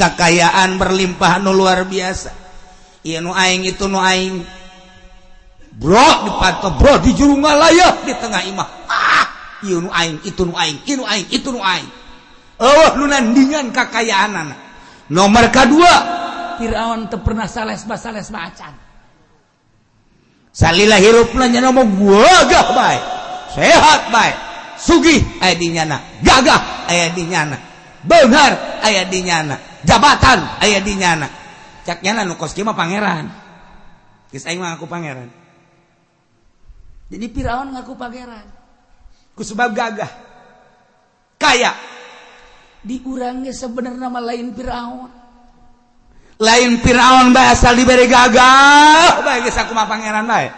kekayaan berlimpah nu luar biasa. Ieu nu aing itu nu aing. Bro dipato bro di juru ngalayah di tengah imah. Ieu nu aing, itu nu aing, ieu nu aing, itu nu aing. Eueuh nu nandingan kekayaanana. Nomor kedua, Firaun teu pernah sales macan. Salila hirupna nya mah gagah bae. Sehat bae. Sugih aya di nyana, gagah aya di nyana. Beunghar aya di nyana, jabatan aya di nyana. Cak nyana nu kos kieu mah pangeran. Geus aing mah ngaku pangeran. Jadi Firaun ngaku pangeran. Ku sebab gagah. Kaya. Di urang ge sebenarnya mah lain Firaun. Lain Firaun bae asal dibere gagah, bae geus sakumaha pangeran bae.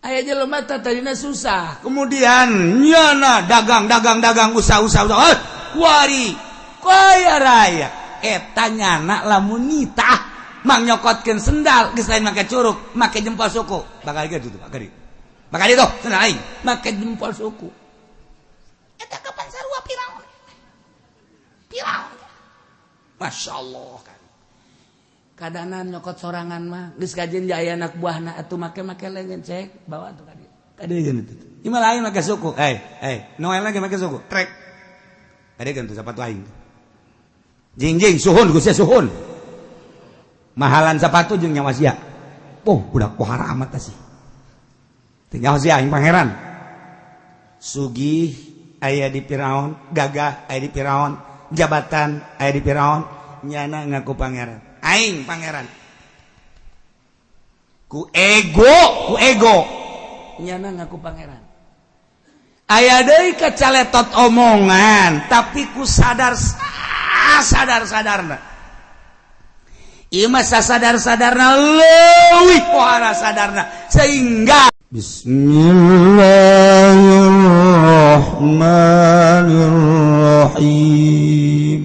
Aya jelema tadina susah, kemudian nyana dagang usaha kuari kaya raya eta nyana lamun nitah mang nyokotkeun sendal geus lain make curug, make jempol suku. Bakal gitu tuh, bakal itu sendal aing, make jempol suku. Eta kapan sarua Firaun. Masya Allah kan. Kadanan nyokot sorangan mah geus kajen jaya anak buahna atuh make lengan cek bawa tuh kadi. Kadi geun tuh. Ieu mah lain make suku. Noel lagi make suku. Trek. Kadi geun tuh sepatu aing. Jing suhun Gusti suhun. Mahalan sepatu jeung nyawa sia. Budak pohara amat sih. Teu nyawa sia aing pangeran. Sugih aya di Firaun, gagah aya di Firaun, jabatan aya di Firaun, nyana ngaku pangeran. Aing pangeran. Ku ego nyana ngaku pangeran. Aya deui kacaletot omongan tapi ku sadar-sadarna. Ieu mah sasadar-sadarna leuwih pohara sadarna sehingga Bismillahirrahmanirrahim.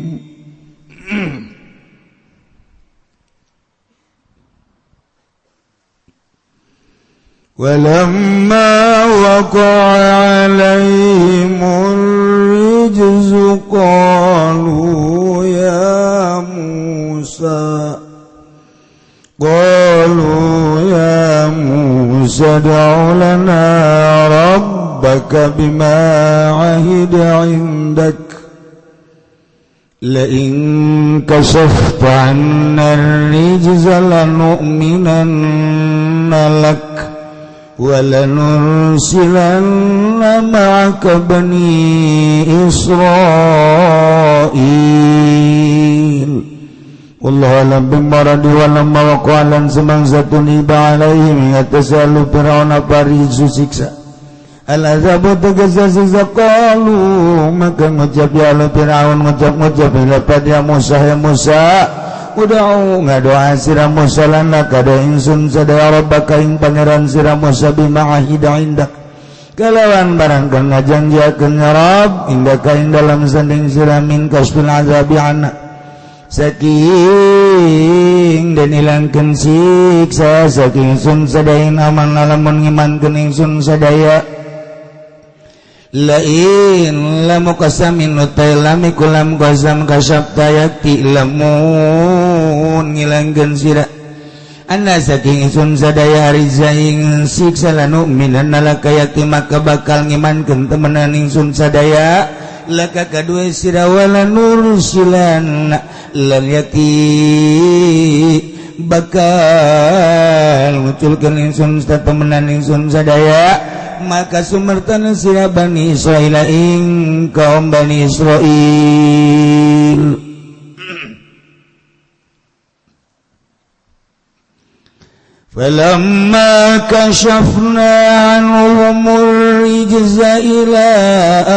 Walamma waqa'a 'alaihimul rijzu qalu ya Musa ad'u lana rabbaka bima 'ahida 'indak la in kashafta 'anna ar-rijza lanu'minanna lak وَلَنُرْسِلَنَّ مَعَكَ بَنِي إِسْرَائِيلَ Wallahu a'lam bimmaradi walamma waqalan semangsatun iba alaihim yatasalu fir'auna parisu siksa al-azabu tegasa siksa qalu maka ngucap ya Allah Fir'aun ngucap ila pada Musa ya Musa uda'u ngadoa sira Musa lana kada insun sadaya rabbaka ing pangeran sira Musa bima ahida indak kalawan barang kang ngajanjiakeun ya Rabb indaka ing dalam sanding sira min kasbil azabi anna saking dan ilangkeun siksa saking sun sadaya aman lamun ngimankeun ingsun sadaya lain lamu qasamin utai lamikul lam qasam kasyafta yakti lamun ngilangkeun sira anna saking sun sadaya rizaing siksa lanu minan laka yakti maka bakal ngimankeun temenan ingsun sadaya laka kadue sira wala nursilan lan yakti bakal nguculkeun ingsun temenan ingsun sadaya maka sumertan sira Bani Israil ing kaum Bani Israil falamma kashafna anhumur rijza ila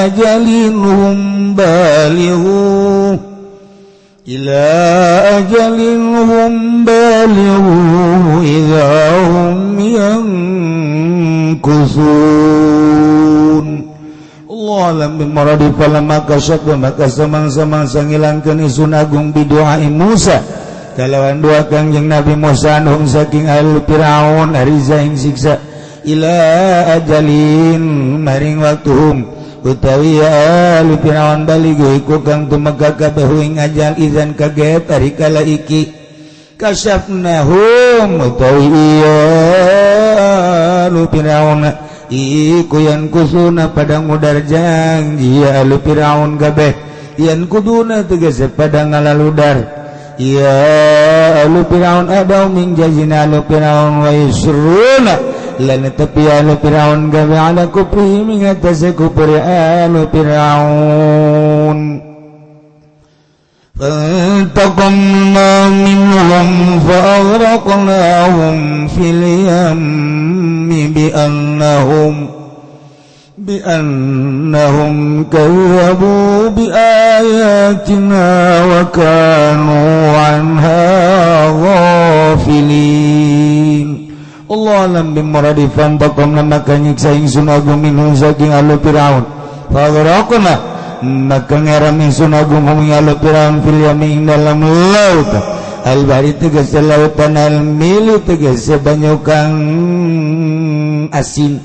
ajalin hum balighu idza hum yankusun Allah alam bimaradi falamma kashafna maka samang-samang ngilangkeun isun agung bidoai Musa kalawan doa kangjeng Nabi Musa anhum saking ahli Firaun ariza ing siksa ila ajalin maring waktuhum utawi alu Firaun baligh iku kang tumeka kabeh ing ajal izan kaget ari kala iki kasyafnahum utawi alu Firaun iku yan kusuna padang mudar janji alu Firaun kabeh yan kuduna tegese padang ngalaludar ya alu Firaun ada min jazina alu Firaun wa yusruna lan tapi alu Firaun gawe ala kufri mengatasi kufri alu Firaun fantaqamna minhum fa'aghraqnahum fil yammi bi'annahum kazzabu biayatina wa kanu anha ghafilin Allah alam bimuradi fantakum maka nyiksa ingsun agung minhum saking alu Firaun faghraqna maka ngeram ingsun agung ing alu Firaun fil yamin dalam laut al bahri tegese lautan al mili tegese banyu kang asin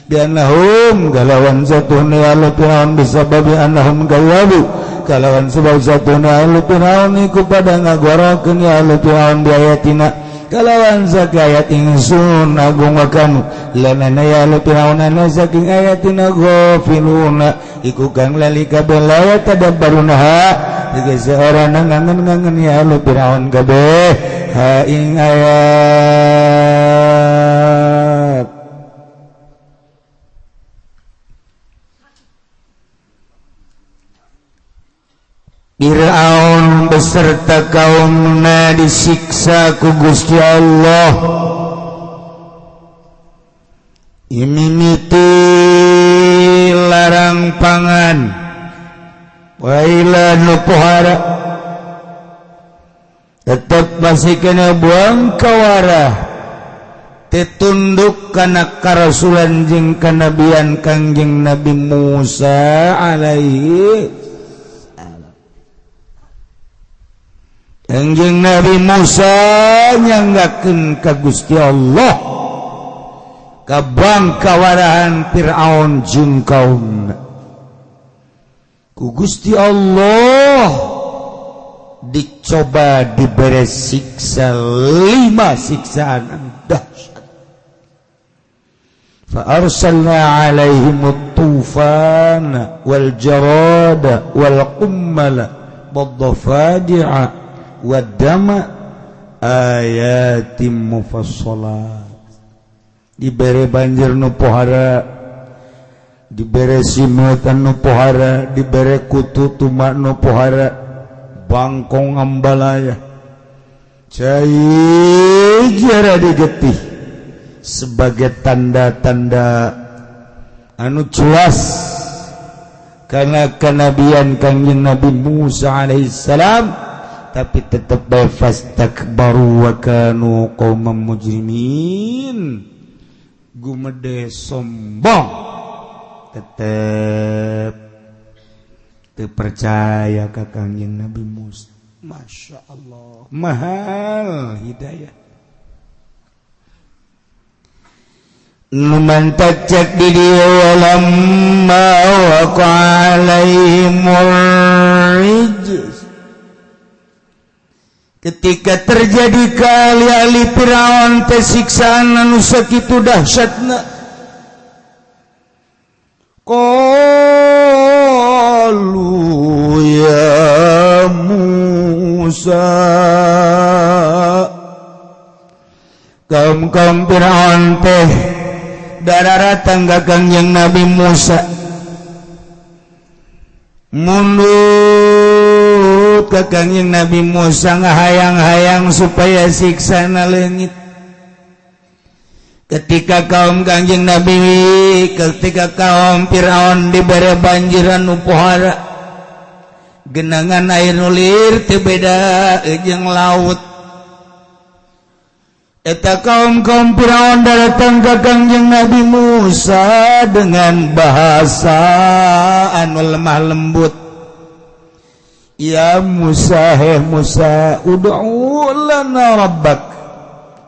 biannahum galawan satune alu Firaun bisababi annahum gawabu kalawan sebab satune alu Firaun iku pada ngagorokeun alu Firaun biayatina kalawan zakayat ingsun agung akan lanana ya lu Firaunana saking ayatina ghafiluna iku kang lali kabeh la tadabbaruna tegese ora ngangen-ngangen ya lu Firaun kabeh ha ing ayat Firaun beserta kaumna disiksa ku Gusti Allah imimiti larang pangan waila nu pohara tetep masih kena buang kawarah tetunduk kana karasulan jeung kanabian kangjeng Nabi Musa alaihi Kangjeng Nabi Musa nyanggakeun ka Gusti Allah ka bangkawarahan Firaun jeung kaumna ku Gusti Allah dicoba diberi siksa 5 siksaan dahsyat fa arsalna alaihim at-tufana wal jarada wal qummala wad dafadi'a wadama ayatim mufassalat dibere banjir nu pohara dibere simeutan nu pohara dibere kutu tumak nu pohara bangkong ambalaya cai jara digetih sebagai tanda-tanda anu jelas karena kenabian kangjeng Nabi Musa alaihissalam tapi tetap fastakbaru wa kanu qauman mujrimin gumede sombong tetap teu percaya ka kangjeng Nabi Musa Masya Allah mahal hidayah numantat cek di dia walamma waqa alaihimur rijz ketika terjadi kali-ali Firaun teh siksaan anu sakitu dahsyatna qalu ya Musa kaum Firaun teh dararatang ka kangjeng Nabi Musa mundur ka kangjeng Nabi Musa ngahayang-hayang supaya siksa na leungit ketika kaum kangjeng Nabi ketika kaum Firaun dibere banjiran nu pohara genangan air nulir teu beda jeung laut eta kaum Firaun datang ka kangjeng Nabi Musa dengan bahasa anu lemah lembut ya Musa Musa ud'u lana rabbak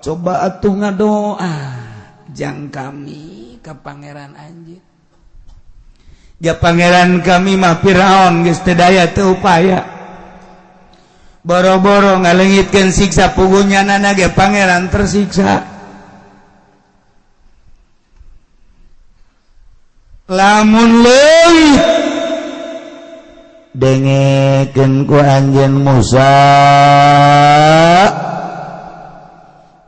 coba atuh ngadoa jang kami ka pangeran anjeun ya pangeran kami mah Firaun geus teu daya teu upaya boro-boro ngalengitkeun siksa pugunyana ge pangeran tersiksa lamun leuwih dengekeun ku anjeun Musa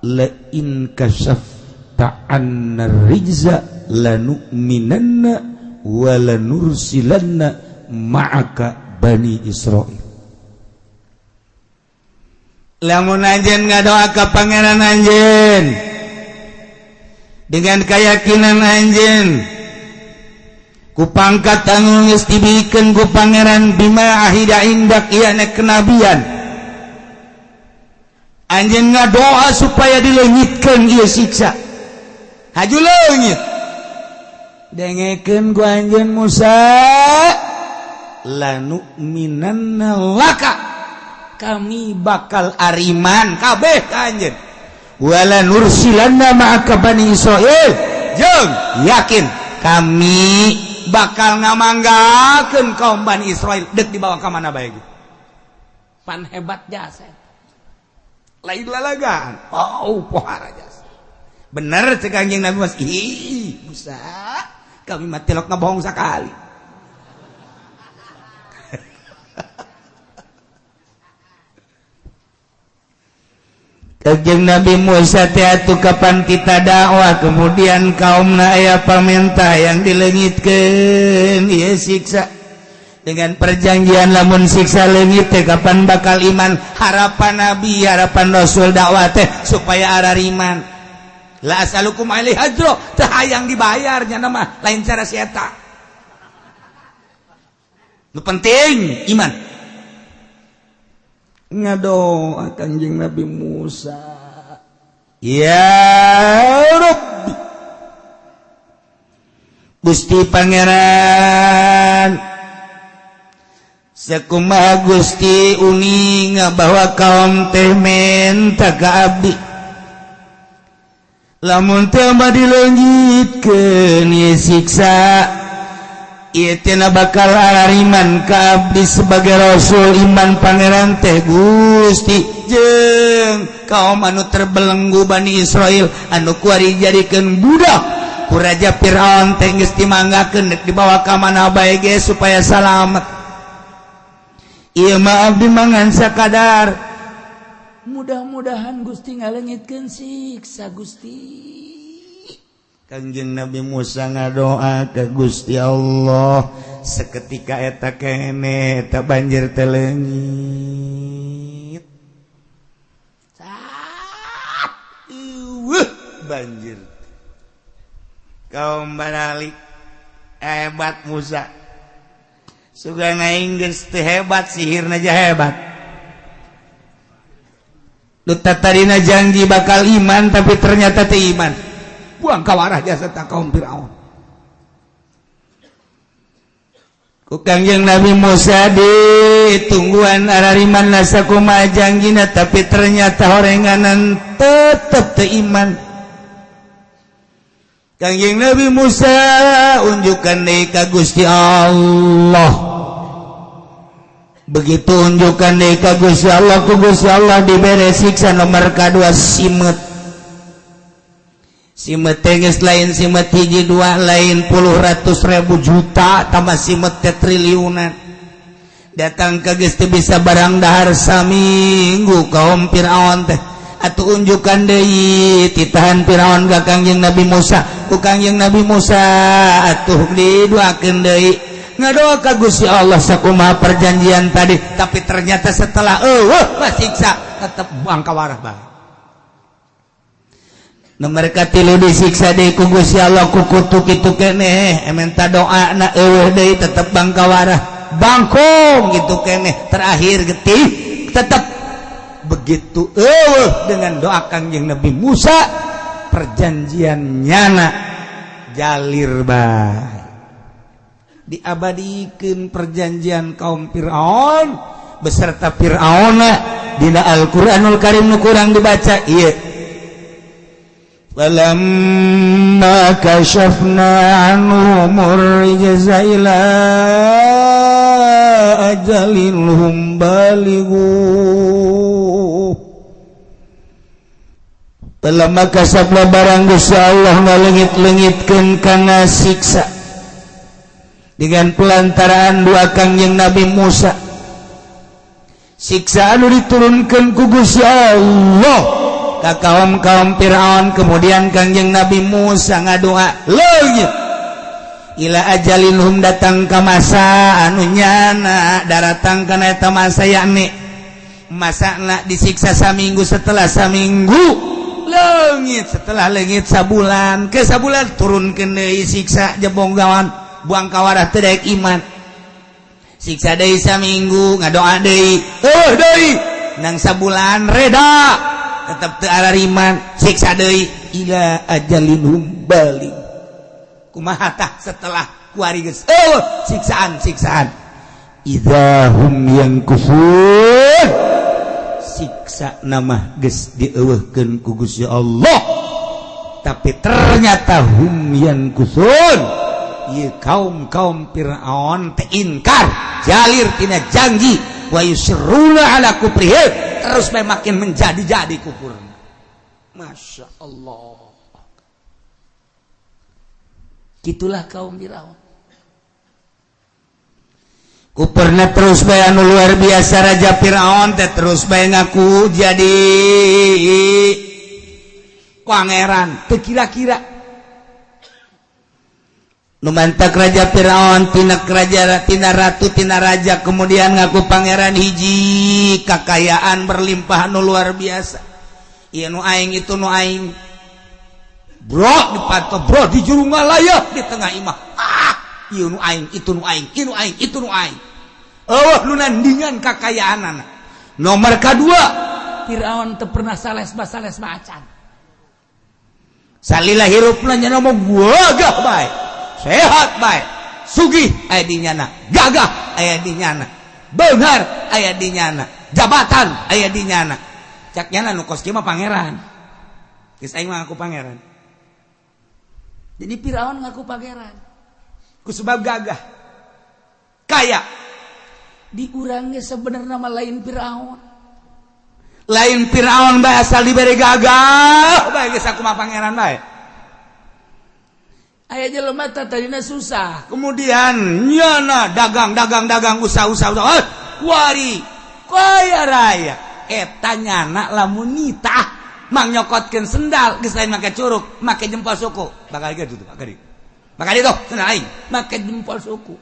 la in kasafta anna rijza lanu'minanna wala nursilanna ma'aka bani Israil. Lamun anjeun ngadoa ka pangeran anjeun dengan keyakinan anjeun ku pangkat anu geus dibikeun ku pangeran bima ahida indak ieu kenabian anjeun ngadoa supaya dileungitkeun ieu siksa haju leungit dengekeun ku anjeun Musa lanu'minanna laka kami bakal ariman kabeh ka anjeun wala nursilanna ma'aka bani Israil jeung yakin kami bakal ngamanggakeun kaum Bani Israil deuk dibawa ka mana bae pan hebat jasa lain lalagaan pohara jasa bener cek anjing Nabi Musa Musa kami mah tilok ngabohong sakali Kanjeng Nabi Musa atuh kapan kita dakwah kemudian kaumna aya pamentah yang dileungitkeun ieu siksa dengan perjanjian lamun siksa leungit teh kapan bakal iman harapan Nabi harapan Rasul dakwah teh supaya arariman la asalukum alaihi ajra teh hayang dibayar nya mah lain cara si eta nu penting iman ngadoa Kanjeng Nabi Musa ya Rabbi Gusti Pangeran sakumaha Gusti uning bahwa kaum teh menta ka abdi lamun teu dileungitkeun ieu siksa ieu teh bakal ariman ka abdi sebagai rasul iman pangeran teh Gusti jeung kaum anu terbelenggu Bani Israil anu kuari jadikeun budak ku raja Firaun teh geus dimanggakeun dibawa ka mana bae ge supaya salamet ieu mah abdi mangan sakadar mudah-mudahan Gusti ngaleungitkeun siksa Gusti Kanjeng Nabi Musa ngadoa ke Gusti Allah seketika eta kene eta banjir teh leungit banjir kaum baralik hebat Musa sugana geus teu hebat sihirna aja hebat lu tatarina janji bakal iman tapi ternyata teu iman buang kawarah jasa tak kaum Firaun ku Kanjeng Nabi Musa ditungguan arariman sakumaha janjina tapi ternyata horenganan tetep teu iman Kanjeng Nabi Musa unjukkan deui ka Gusti Allah begitu unjukkan deui ka Gusti Allah ku Gusti Allah dibere siksa nomor kadua simet simet geus lain simet hiji dua lain puluh ratus ribu juta tambah simet teh triliunan datang ka geus teu bisa barang dahar saminggu kaum Firaun teh atuh unjukkan deui titahan Firaun ka Kanjeng Nabi Musa ku Kanjeng Nabi Musa atuh didoakeun deui ngadoa ka Gusti Allah sakumaha perjanjian tadi tapi ternyata setelah siksa tetep buang kawarah bae mereka tilu disiksa deui ku Gusti Allah ku kutu kitu keneh ementa doana eueuh deui tetep bangkawarah bangkong gitu keneh terakhir getih tetep begitu eueuh dengan doa Kanjeng Nabi Musa perjanjian nyana jalir bae diabadikeun perjanjian kaum Firaun beserta Firaunna dina Al-Qur'anul Karim nu kurang dibaca ieu walamma kashafna anhumur rijza ila ajalin hum balighu walamma kasabna barang Gusti Allah ngalengit-lengitkeun kana siksa dengan pelantaraan dua Kangjeng Nabi Musa siksa anu diturunkeun ku Gusti Allah ka kaum Firaun kemudian Kangjeng Nabi Musa ngadoa leungit ila ajalin hum datang ka masa anu nyana daratang kana eta masa yakni masana disiksa saminggu setelah saminggu leungit setelah leungit sabulan ke sabulan turunkeun deui siksa jebonggawan buang kawarah teu daek iman siksa deui saminggu ngadoa deui deui nang sabulan reda tetap teu arariman siksa deui ila ajalinhum balik kumaha tah setelah kuari geus siksaan idahum yang kufur siksa nama geus dieuweuhkeun ku Gusti Allah tapi ternyata hum yang kufur ieu kaum Firaun teh inkar jalir tina janji wa yusirruna ala kufrihim terus makin menjadi kufur. Masya Allah. Gitulah kaum Firaun. Kufurna terus bae anu luar biasa Raja Firaun teh terus bae ngaku jadi pangeran teu kira-kira. Nu mantak Raja Firaun tina ratu tina raja kemudian ngaku pangeran hiji kakayaan berlimpah nu luar biasa ieu nu aing itu nu aing bro dipatok bro di juru ngalayah di tengah imah ieu nu aing itu nu aing ieu nu aing itu nu aing eueuh nu nandingan kakayaanana nomor kadua Firaun teu pernah sales macan salila hirupna nya mah gagah bae sehat baik sugih aya di nyana gagah aya di nyana beunghar aya di nyana jabatan aya di nyana cak nyana nu kos kieu mah pangeran geus aing mah ngaku pangeran jadi Firaun ngaku pangeran ku sebab gagah kaya di urang ge sebenarnya mah lain Firaun bae asal dibere gagah bae geus aku mah pangeran bae aya jelema tadina susah kemudian nyana dagang usaha kuari kaya raya eta nyana lamun nitah mang nyokotkeun sendal geus lain make curug make jempol suku bakal gitu bakal itu sendal aing make jempol suku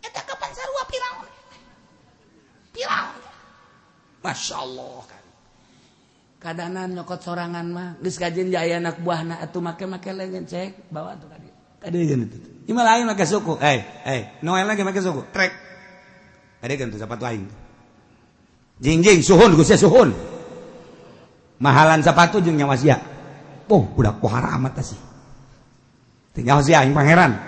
eta kapan sarua Firaun Masya Allah kadanan nyokot sorangan mah geus kajen jaya anak buahna atuh make lengan cek bawa tuh kadeun itu ieu lain make suku Noel lagi make suku trek kadeun tuh sepatu aing jing suhun Gusti suhun mahalan sepatu jeung nyawa sia budak pohara amat sih tinggal sia aing pangeran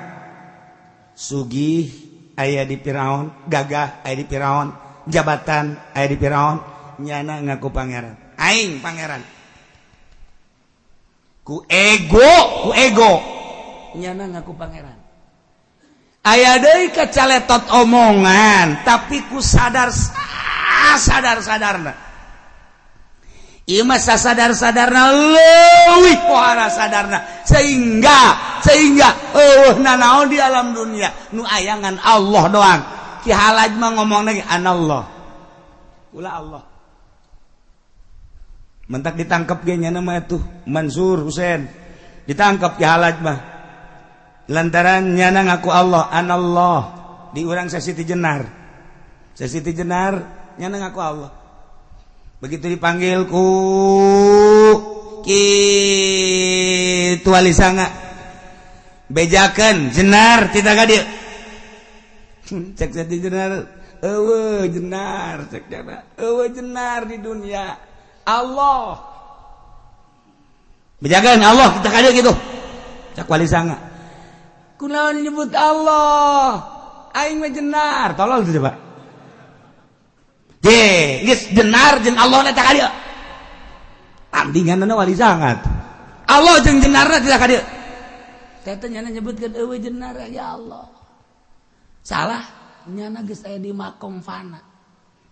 sugih aya di Firaun gagah aya di Firaun jabatan aya di Firaun nyana ngaku pangeran aing pangeran ku ego nyana ngaku pangeran aya deui kacaletot omongan tapi ku sadarna ieu mah sadarna leuwih pohara sadarna sehingga eueuhna naon di alam dunia nu ayangan Allah doang ki halaj mah ngomong lagi anallah ulah Allah mentak ditangkap ge nya mah atuh Mansur Husain ditangkap ki halaj mah lantaran nyana ngaku Allah anallah di urang Siti Jenar nyana ngaku Allah begitu dipanggil ku kitu wali sanga bejakeun Jenar tidak ka dieu cek Siti Jenar eueuh Jenar cek jana eueuh Jenar di dunia Allah bejakeun Allah kita ka dieu kitu cek wali sanga kunaon nyebut Allah aing mah Jenar tolol tuh coba geus Jenar jeung Allah eta ka dieu tandinganna wali sangat Allah jeung jenarna tidak ka dieu. Teh nyana nyebutkeun eueuh jenara ya Allah. Salah, nyana geus aya di makom fana.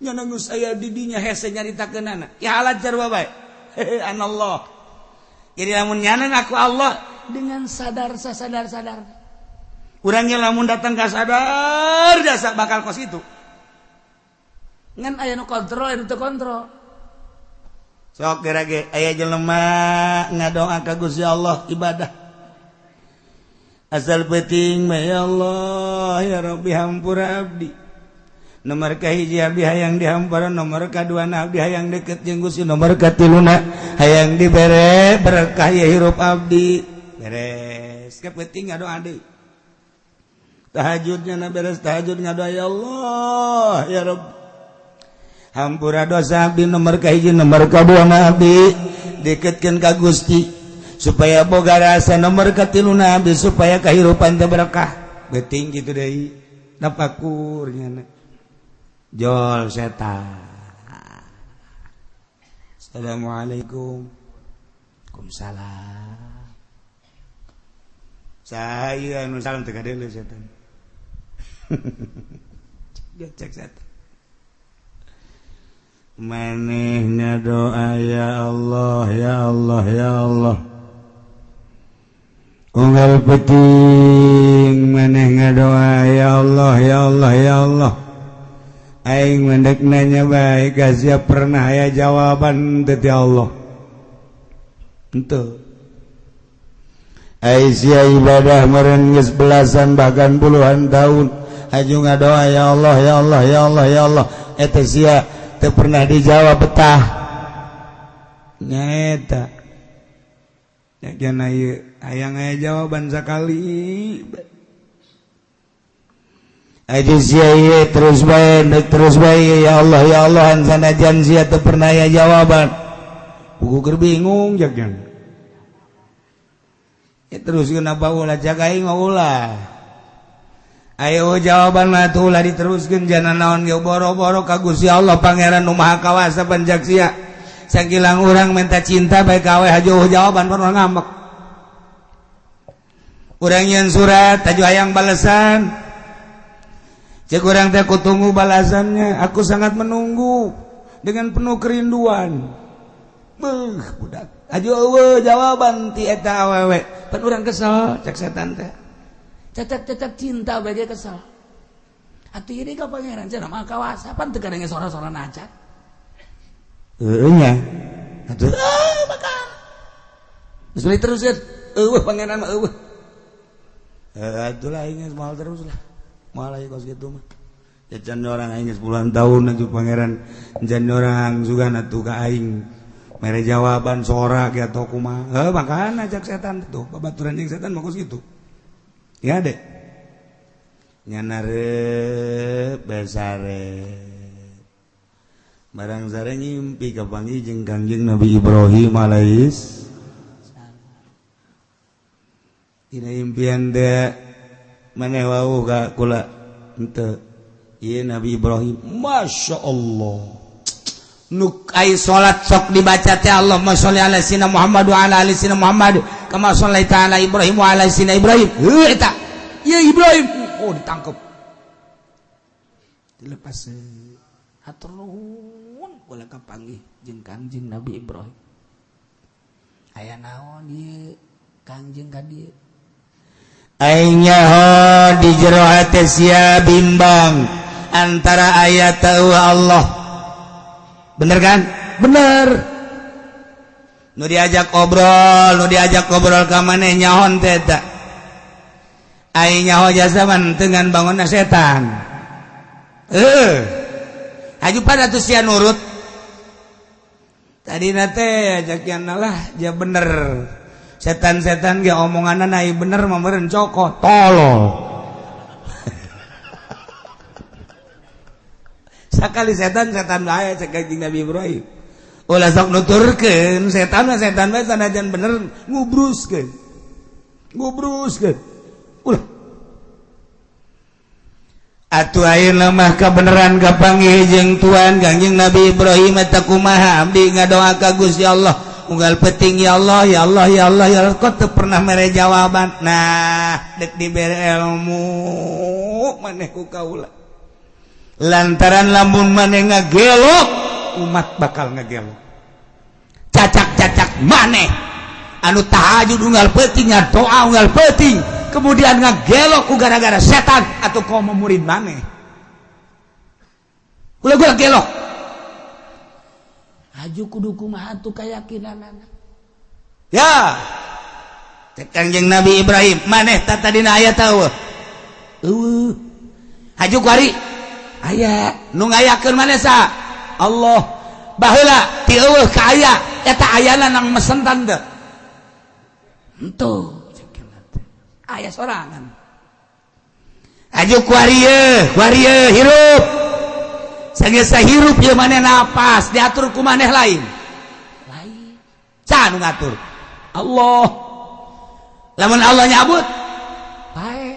Nyana geus aya di dinya hese nyaritakeunana. Ya halajar bae. Anallah. Jadi lamun nyana ngaku Allah dengan sadar. Urang yang lamun datang ka sadar jasa bakal kos itu. Ngan aya nu kontrol anu teu kontrol. Sok gerage aya jelema ngadoa ka Gusti Allah ibadah. Asal penting mah ya Allah ya Rabbi hampura abdi. Nomor kahiji abdi hayang dihampura, nomor kadua abdi hayang deket jeung Gusti, nomor katiluna hayang dibere berkah ya hirup abdi. Beres. Kepenting ngadoa deui. Tahajudnya beres tahajud ngadoa ya Allah ya Rabbi. Hampura dosa abdi nomor kahiji nomor kadua abdi deketkeun ka Gusti supaya boga rasa nomor katiluna abdi supaya kahirupan teh berkah. Beuting kitu deui. Dapakur nyana. Jol setan. Assalamualaikum. Waalaikumsalam. Saya anu salam teh ka deuleu setan. Dia cek setan. Manehna doa ya Allah ya Allah ya Allah. Unggal penting maneh ngadoa ya Allah ya Allah ya Allah. Aing mendek nanya baik kasih pernah aya jawaban teh Allah. Henteu. Aisyah ibadah meureun geus belasan bahkan puluhan tahun aju ngadoa ya Allah ya Allah ya Allah ya Allah. Eta sia teu pernah dijawab betah. Nyaeta. Yakna ieu hayang aya jawaban sakali. Aja sia ieu terus bae ya Allah ya Allah sanajan sia teu pernah aya jawaban. Buku keur bingung jagna. Ya terus kenapa ulah jaga aing ulah. Ayo jawaban mah tuh ulah diteruskeun jangan naon ge boro-boro ka Gusti Allah Pangeran Nu Maha Kawasa Panjaksia. Sakilang urang minta cinta bae ka we hajo jawaban pernah ngambek. Urang nyeun surat aju hayang balesan. Cek urang teh kutunggu balasannya, aku sangat menunggu dengan penuh kerinduan. Beuh budak. Aju eueuh jawaban ti eta awewe. Pan urang kesel cek setan teh. Cacak cinta bae kesel. Atuh ieu ka Pangeran cenah Maha Kawasa pan teu kadenge sora-sora nacat. Heueuh nya. Atuh makan. Geus teruskeun. Eueuh Pangeran mah eueuh. Atuh lah aing moal terus lah. Moal aya kos kitu mah. Jajan orang aing geus puluhan tahun atuh Pangeran. Jan orang sugana atuh ka aing. Mere jawaban sora ge atuh kumaha. Heuh makana cak setan tuh. Babaturan jeung setan mah kos kitu. Ya dek nyanare besare barang sare ngimpi kapanggih jeung Kangjeng Nabi Ibrahim alaihis dina impian teh maneh wau ka kula henteu ieu Nabi Ibrahim masyaallah nu ai salat sok dibaca teh Allahumma sholli ala sayyidina Muhammad wa ala ali sayyidina Muhammad kama shallaita ala Ibrahim wa ala sayyidina Ibrahim. Heuh eta. Ya Ibrahim. Oh ditangkep. Dilepas hatur nuhun kula kapanggih jeung Kangjeng Nabi Ibrahim. Aya naon ieu Kangjeng ka dieu? Aing nyaho di jero hate sia bimbang antara ayat Allah. Bener kan? Bener. Nu diajak obrol ka maneh nyaon teh eta. Aing nyaho jasaman dengan bangunna setan. Aju pada tuh sia nurut. Tadina teh ajakianna lah ja bener. Setan-setan ge omonganna nai bener mah meureun coko tolol. Sakali setan bae cek Kangjeng Nabi Ibrahim. Ulah sok nuturkeun setan bae sanajan bener ngubruskeun. Ulah. Atuh ayeuna mah kabeneran kapanggih jeung Tuhan Kangjeng Nabi Ibrahim eta kumaha abdi ngadoa ka Gusti Allah unggal peting ya Allah ya Allah ya Allah ya Allah kok teu pernah mere jawaban. Nah dek dibere ilmu maneh ku kaula lantaran lamun maneh ngagelok umat bakal ngagelok cacak-cacak maneh anu tahajud unggal peuting doa unggal peuting kemudian ngagelok ku gara-gara setan atau kaum murid maneh ulah gelok haju kudu kumaha atuh kayakinanana ya Kangjeng Nabi Ibrahim maneh tata dina aya tahu haju kuari aya nu ngayakeun maneh sa Allah baheula ti eueuh ka aya eta ayana nang mesentan teu henteu aya sorangan haju kuari hirup sanggeus hirup ieu maneh napas diatur ku maneh lain ca nu ngatur Allah lamun Allah nyabut paeh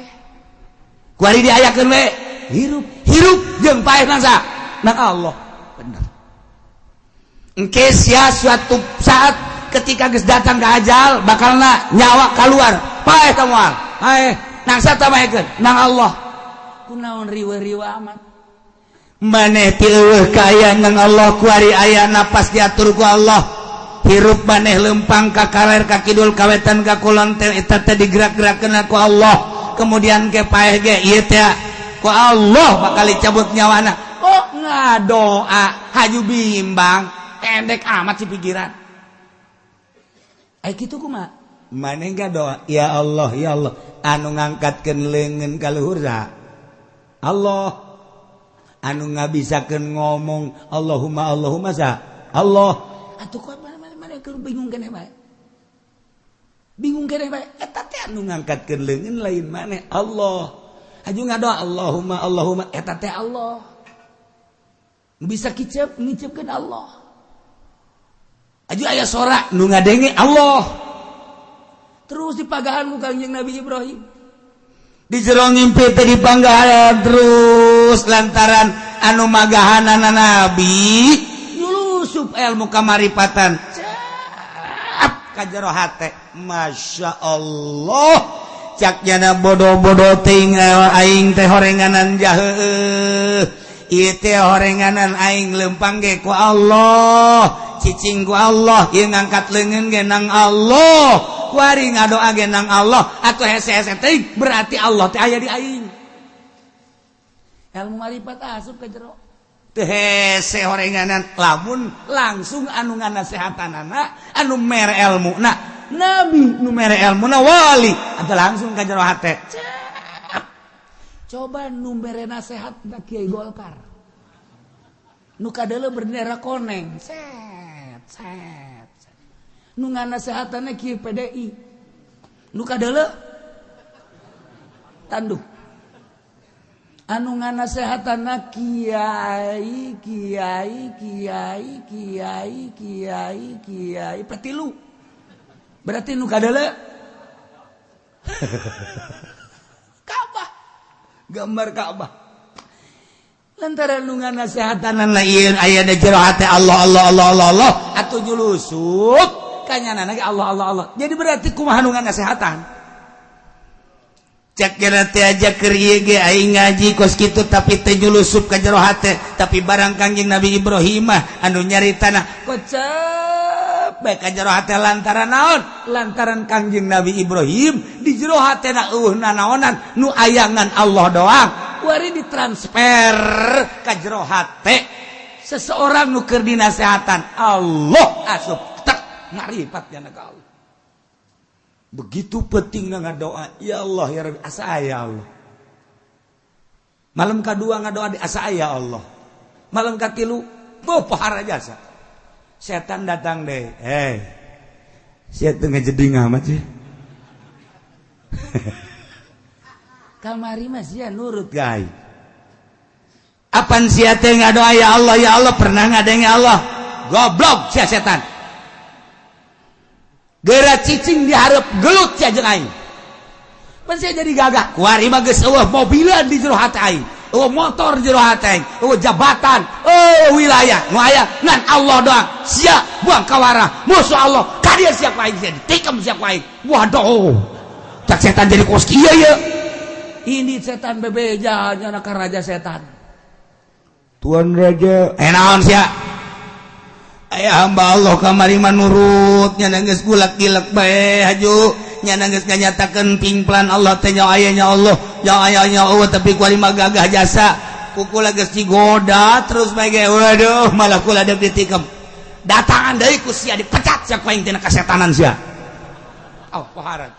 kuari diayakeun we hirup jeung paeh nangsa nang Allah bener engke sia suatu saat ketika geus datang ka ajal bakalna nyawa keluar paeh tah moal paeh nangsa tah maekeun nang Allah kunaon riweuh-riweuh amat maneh ti eueuh ka aya nang Allah kuari aya napas diatur ku Allah hirup maneh lempang ka kaler ka kidul ka wetan ka kulon teh eta teh digerak-gerakkeun ku Allah kemudian ke paeh ge ieu teh ku Allah bakal dicabut nyawana kok ngadoa haju bimbang pendek amat si pikiran ai kitu kumaha maneh ngadoa ya Allah anu ngangkatkeun leungeun ka luhur Allah anu ngabisakeun ngomong Allahumma sa Allah atuh kok mana keur bingung keneh bae eta teh anu ngangkatkeun leungeun lain maneh Allah aju ngadoa Allahumma eta teh Allah bisa ngiceukeun Allah aju aya sora nu ngadenge Allah terus dipagahan ku Kangjeng Nabi Ibrahim di jero ngimpi teh dipanggahan terus lantaran anu magahanana Nabi nyulusup ilmu kamaripatan ka jero hate Masya Allah caknyana bodoh-bodoh ting aing teh horenganan jaheuh ieu teh horenganan aing lempang ge ku Allah cicing ku Allah ieu ngangkat leungeun ge nang Allah kuari ngadoa ge nang Allah atuh hese-hese teh berarti Allah teh aya di aing ilmu marifat asup ka jero teu hese horenganan lamun langsung anu nganasehatanana anu mere ilmuna Nabi nu mere ilmuna wali atuh langsung ka jero hate coba nu mere nasehat da Kiai Golkar nu kadeuleu bernera koneng set nu nganasehatanna Kiai PDI nu kadeuleu tanduk anu nganasehatanna kiai petilu berarti nu kadeuleu Ka'bah gambar Ka'bah lantaran nu nganasehatanna ieu aya da jero hate Allah atuh julusup kanyanana ge Allah jadi berarti kumaha nu nganasehatan cek kira teh aja keur ieu ge aing ngaji kos kitu tapi teh julusup ka jero hate tapi barang Kangjeng Nabi Ibrahim anu nyaritana kocep bae ka jero hate lantaran naon lantaran Kangjeng Nabi Ibrahim di jero hatena eueuh nanaonan nu ayangan Allah doang kuari ditransfer ka jero hate seseorang nu keur dinasehatan Allah asup tek marifat jana ka Allah begitu pentingna ngadoa ya Allah ya Rabbi asa aya Allah malam kadua ngadoa di asa aya Allah malam katilu boh pahara jasa setan datang deh sia teu ngajeding amat sih kamari mah sia nurut gai apan sia teh ngadoa ya Allah pernah ngadenge Allah goblok sia setan geura cicing dihareup gelut sia jeung aing pan sia jadi gagah kuari mah geus eueuh mobilan di jero hate aing motor jero hati jabatan wilayah nu aya ngan Allah doang sia buang kawarah musuh Allah ka dia siap aing ditikam siap aing waduh cak setan jadi kos kieu ye ini setan bebeja nya ka raja setan tuan raja naon sia aya hamba Allah kamari manurut nya geus gulak-gilak bae haju nya geus nganyatakeun pingplan Allah teh nya aya Allah yang ayahnya Allah tapi kuali mah gagah jasa kukula geus digoda terus bae waduh malah kula deuk ditikam datangan deui ku sia dipecat sia ku aing tina kasetanan sia paharan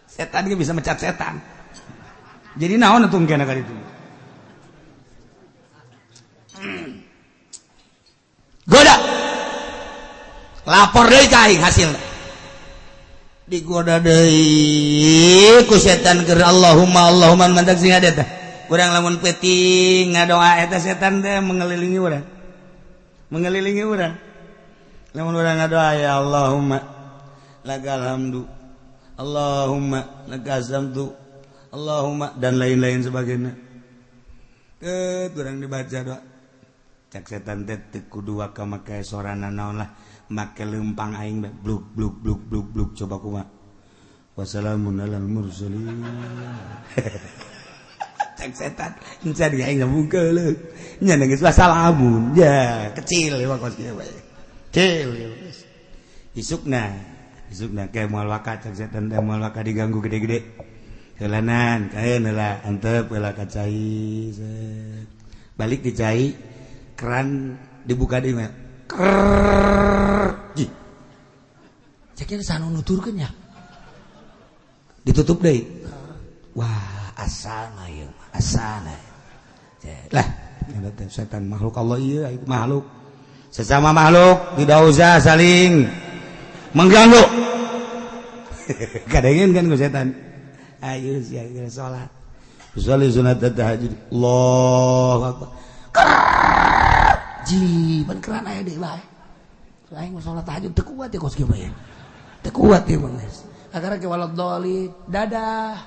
setan ge bisa mecat setan jadi naon atuh engke kali itu goda lapor deui ka aing hasilna digoda deui ku setan keur Allahumma mantak sing ada teh urang lamun peuting ngadoa eta setan teh mengelilingi urang lamun urang ngadoa ya Allahumma lakal hamdu Allahumma lakal hamdu Allahumma dan lain-lain sebagainya urang dibaca doa cak setan teh teu kudu ka make sorana naon lah make lempang aing bluk bluk bluk bluk bluk coba kumaha wassalamun alal mursalin cak setan encan aing ngabungkeul nya geus wassalamun ya kecil mah kos kieu bae kecil isukna ke moal waka cak setan teh moal waka diganggu gede-gede heulanan kaeun heula antep heula ka cai balik di cai keran dibuka deui mah cekin sanu nuturkeun nya ditutup deui wah asana ieu asana lah eta setan makhluk Allah ieu makhluk sesama makhluk tidak usah saling mengganggu kadengeun kan ku setan ayo sia salat sholli sunat tahajud Allahu akbar ban keran aya deui bae aing mah salat tahajud teu kuat ya kos kieu bae teu kuat ieu mah geus agara ke walad doli dadah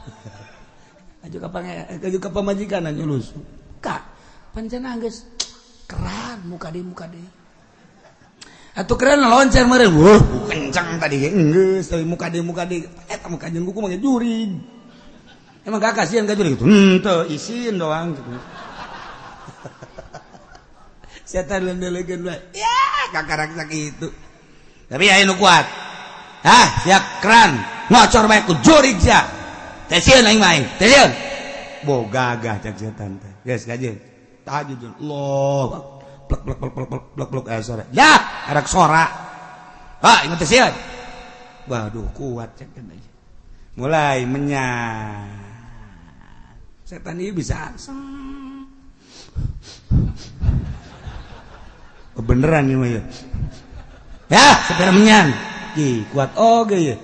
aju ka pamajikan nyulus ka pancena geus keran muka deui atuh keran loncer meureun weuh kencang tadi ge geus tapi muka deui eta muka jeung kuku mah jurig emang gak kasihan ka jurig teu isin doang gitu setan lendelekeun bae ya kakarak sakitu tapi aya nu kuat siap keran ngocor bae ku jurig sia teh sieun aing mah teh sieun bo gagah cak setan teh geus kajeun tahajud Allah plek plek plek plek plek plek sore ya arak sora ingat teh sieun waduh kuat cak teh mulai menyang setan ieu bisa beneran ini mah ya sepeda menyan kuat oge ya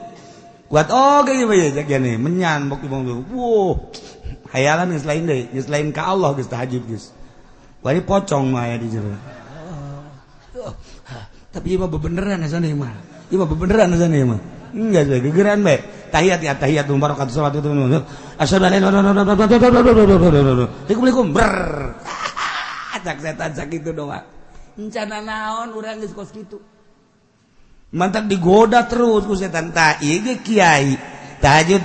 jadi menyan bok ibang wow hayalan geus lain deui geus lain ka Allah geus tahajud geus bari pocong mah aya di jero tapi ieu mah bebeneran asana ieu mah enggak gegeran bae tahiyat barakatuh salat itu asyhadu an la ilaha illallah assalamualaikum cak setan sakitu doang encana naon urang geus kos kitu mantak digoda terus ku setan ta ieu ge kiai tahajud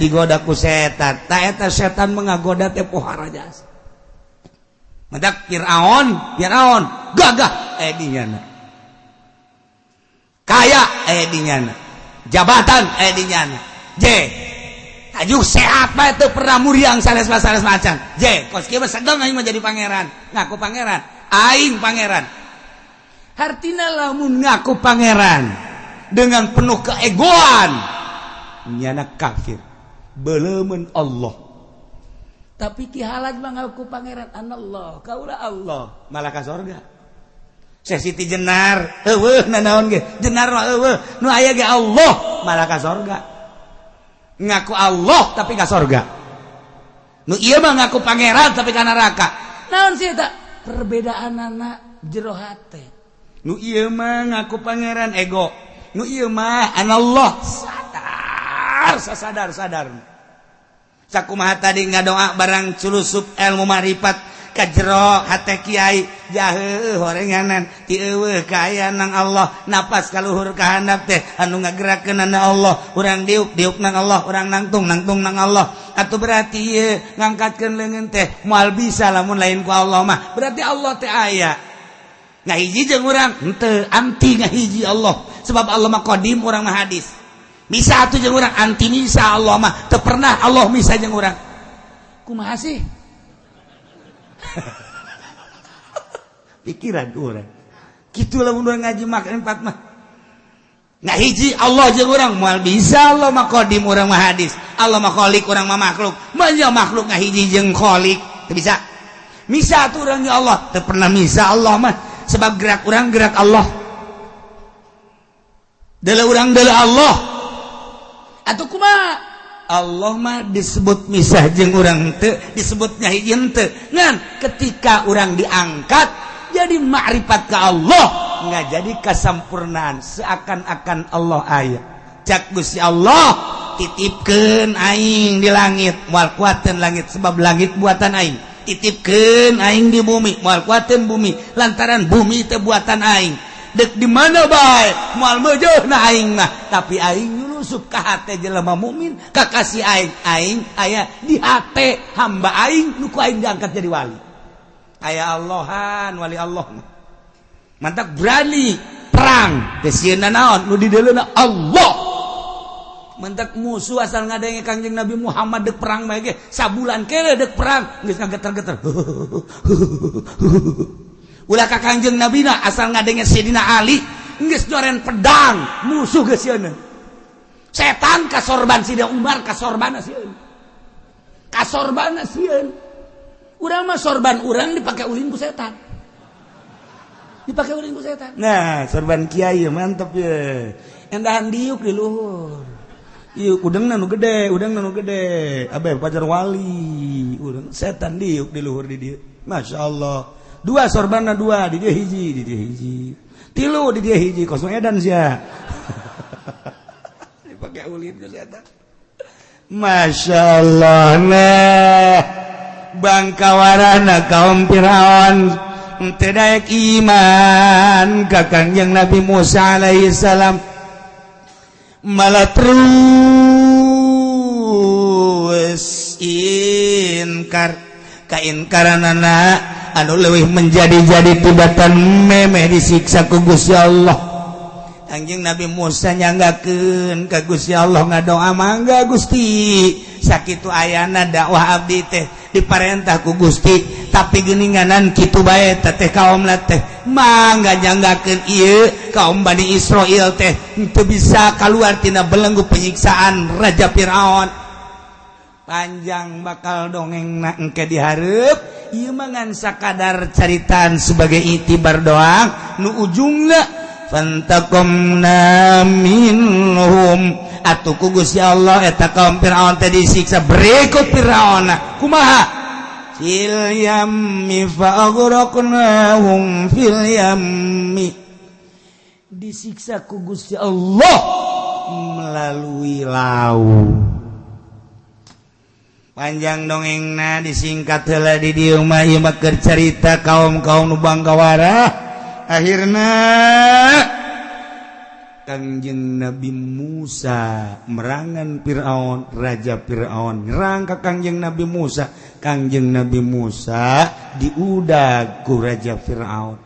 digoda ku setan ta eta setan mengagoda teh pohara jasa mantak Firaun gagah dinyana kaya dinyana jabatan dinyana tajuk sehat bae teu pernah muriang sales macan kos kieu mah sedeng aing mah jadi pangeran ngaku pangeran aing pangeran hartina lamun ngaku pangeran dengan penuh keegoan nyana kafir beleumeun Allah tapi kihalaj mah ngaku pangeran anallah kaula Allah malah ka surga Siti Jenar eueuh nanaon ge Jenar mah eueuh nu aya ge Allah malah ka surga ngaku Allah tapi ka surga nu ieu mah ngaku pangeran tapi ka neraka naon sih eta perbedaan anak jero hate nu ieu mah ngaku pangeran ego nu ieu mah anallah sadar sakumaha tadi ngadoa barang culusup ilmu marifat kajero hate kiai jahe horenganan ti eueuh ka aya nang Allah napas kaluhur ka handap teh anu ngagerakeun na Allah urang diuk nang Allah urang nangtung nang Allah atuh berarti ieu ngangkatkeun leungeun teh moal bisa lamun lain ku Allah mah berarti Allah teh aya ngahiji jeung urang henteu anti ngahiji Allah sebab Allah mah qadim urang mah hadis misa atuh jeung urang anti misa Allah mah teu pernah Allah misa jeung urang kumaha sih pikiran orang gitu lah mun ngaji makan 4 mah ngahiji Allah jeung urang moal bisa Allah mah qadim urang mah hadis Allah mah khaliq urang mah makhluk manja makhluk ngahiji jeung khaliq teu bisa misa atuh urang jeung Allah teu pernah misa Allah mah sebab gerak urang gerak Allah deuleu urang deuleu Allah atuh kumaha Allah mah disebut misah jeung urang teu disebut nyahiji teu ngan ketika urang diangkat jadi makrifat ka Allah nggak jadi kasampurnaan seakan-akan Allah aya cak Gusti Allah titipkeun aing di langit moal kuateun langit sebab langit buatan aing titipkeun aing di bumi moal kuateun bumi lantaran bumi teh buatan aing dek di mana bae moal meujeuhna aing mah tapi aing nyulusup ka hate jelema mukmin kakasih aing aya di hate hamba aing nu ku aing diangkat jadi wali aya Allahan wali Allah mantap berani perang teh sieunna naon nu di deuleuna Allah mantap musuh asal ngadenge Kangjeng Nabi Muhammad dek perang bae ge sabulan kele dek perang geus ngageter-geter ulah ka Kangjeng Nabi na asal ngadenge Sayyidina Ali geus nyoren pedang musuh geus sieun setan kasorban Sidina Umar kasorban sieun urang mah sorban urang dipake ulin ku setan nah sorban kiai mantep ya endahan diuk di luhur ieu udangna nu gede abe pacar wali urang setan diuk di luhur di dieu masyaallah 2 sorbanna 2 di dia hiji 3 di dia hiji kosong edan sia dipakai ulin ke setan masyaallah nah bangkawarana kaum Firaun teu daek iman ka Kangjeng Nabi Musa alaihi salam malah terus inkar kainkaranana anu leuwih menjadi-jadi tibatan memeh disiksa ku Gusti Allah Kangjeng Nabi Musa nyanggakeun ka Gusti Allah ngadoa mangga Gusti sakitu ayana dakwah abdi teh diparentah ku Gusti tapi geuninganan kitu bae teh kaumna teh mangga nyanggakeun ieu kaum Bani Israil teh teu bisa kaluar tina belenggu penyiksaan Raja Firaun panjang bakal dongengna engke dihareup ieu mah ngan sakadar caritaan sebagai itibar doang nu ujungna fantaqamna minhum atuh ku Gusti Allah eta kaum Firaun teh disiksa berikut Firaun kumaha fil yammi fa'aghraqnahum fil yammi disiksa ku Gusti Allah melalui laut panjang dongengna disingkat heula di dieu mah ieu mah keur carita kaum-kaum nu bangkawara akhirna Kangjeng Nabi Musa merangan Firaun Raja Firaun nyerang ka Kangjeng Nabi Musa Kangjeng Nabi Musa diudag ku Raja Firaun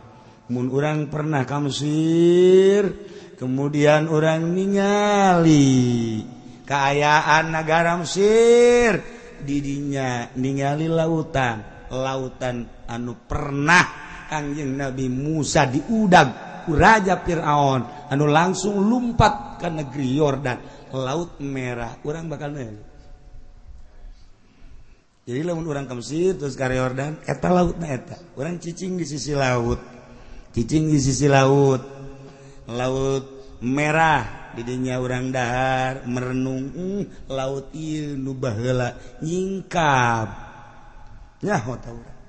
mun urang pernah ka Mesir kemudian urang ningali kaayaan negara Mesir didinya ningali lautan anu pernah Kangjeng Nabi Musa diudag Raja Firaun anu langsung lumpat ke negeri Yordan Laut Merah urang bakal neuli jadi lamun urang ka Mesir terus ka Yordan eta lautna eta urang cicing di sisi laut Laut Merah di dinya urang dahar merenung laut ieu nu baheula nyingkap nyaho ta urang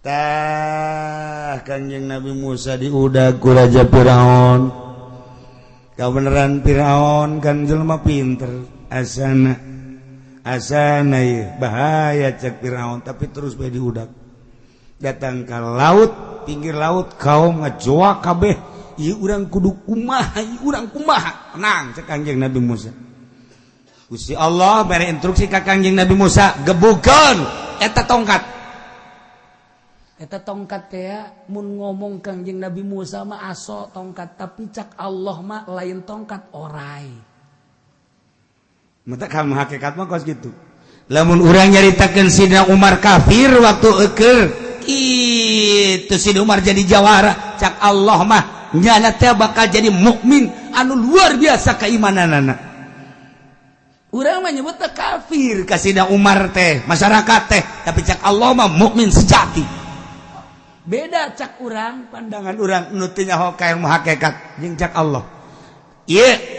tah Kangjeng Nabi Musa diudag ku Raja Firaun kabeneran Firaun kan jelema pinter asana asana bahaya cek Firaun tapi terus bae diudak datang ke laut pinggir laut kaum ngajoak kabeh ieu urang kudu kumaha tenang cek Kangjeng Nabi Musa Gusti Allah bere instruksi ka Kangjeng Nabi Musa gebukeun eta tongkat teh mun ngomong Kangjeng Nabi Musa mah aso tongkat tapi cak Allah mah lain tongkat orai. Mata kam hakikat mah kos gitu. Lamun urang nyaritakeun Sidina Umar kafir waktu eukeur itu Sidina Umar jadi jawara cak Allah mah nyana teh bakal jadi mukmin anu luar biasa keimananana. Urang mah nyebut teh kafir ka Sidina Umar teh masyarakat teh tapi cak Allah mah mukmin sejati. Beda cak urang pandangan urang nu teu nyaho ka ilmu hakikat jeung cak Allah. Ieu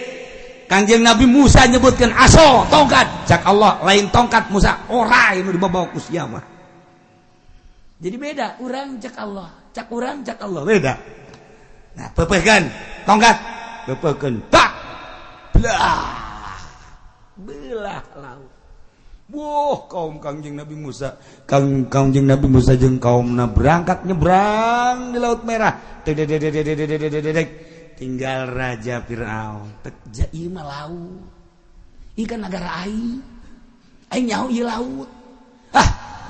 Kangjeng Nabi Musa nyebutkeun aso tongkat cak Allah lain tongkat Musa orai nu dibawa ku sia mah. Jadi beda urang cak Allah, cak urang cak Allah beda. Nah, peupeuhkeun tongkat, peupeuhkeun tak. Belah laut. Wah, kaum Kangjeng Nabi Musa, Kangjeng Nabi Musa jeung kaumna berangkat nyebrang di Laut Merah. Tinggal Raja Firaun. Teu ieu mah laut. Ieu kan negara aing. Aing nyaho ieu laut.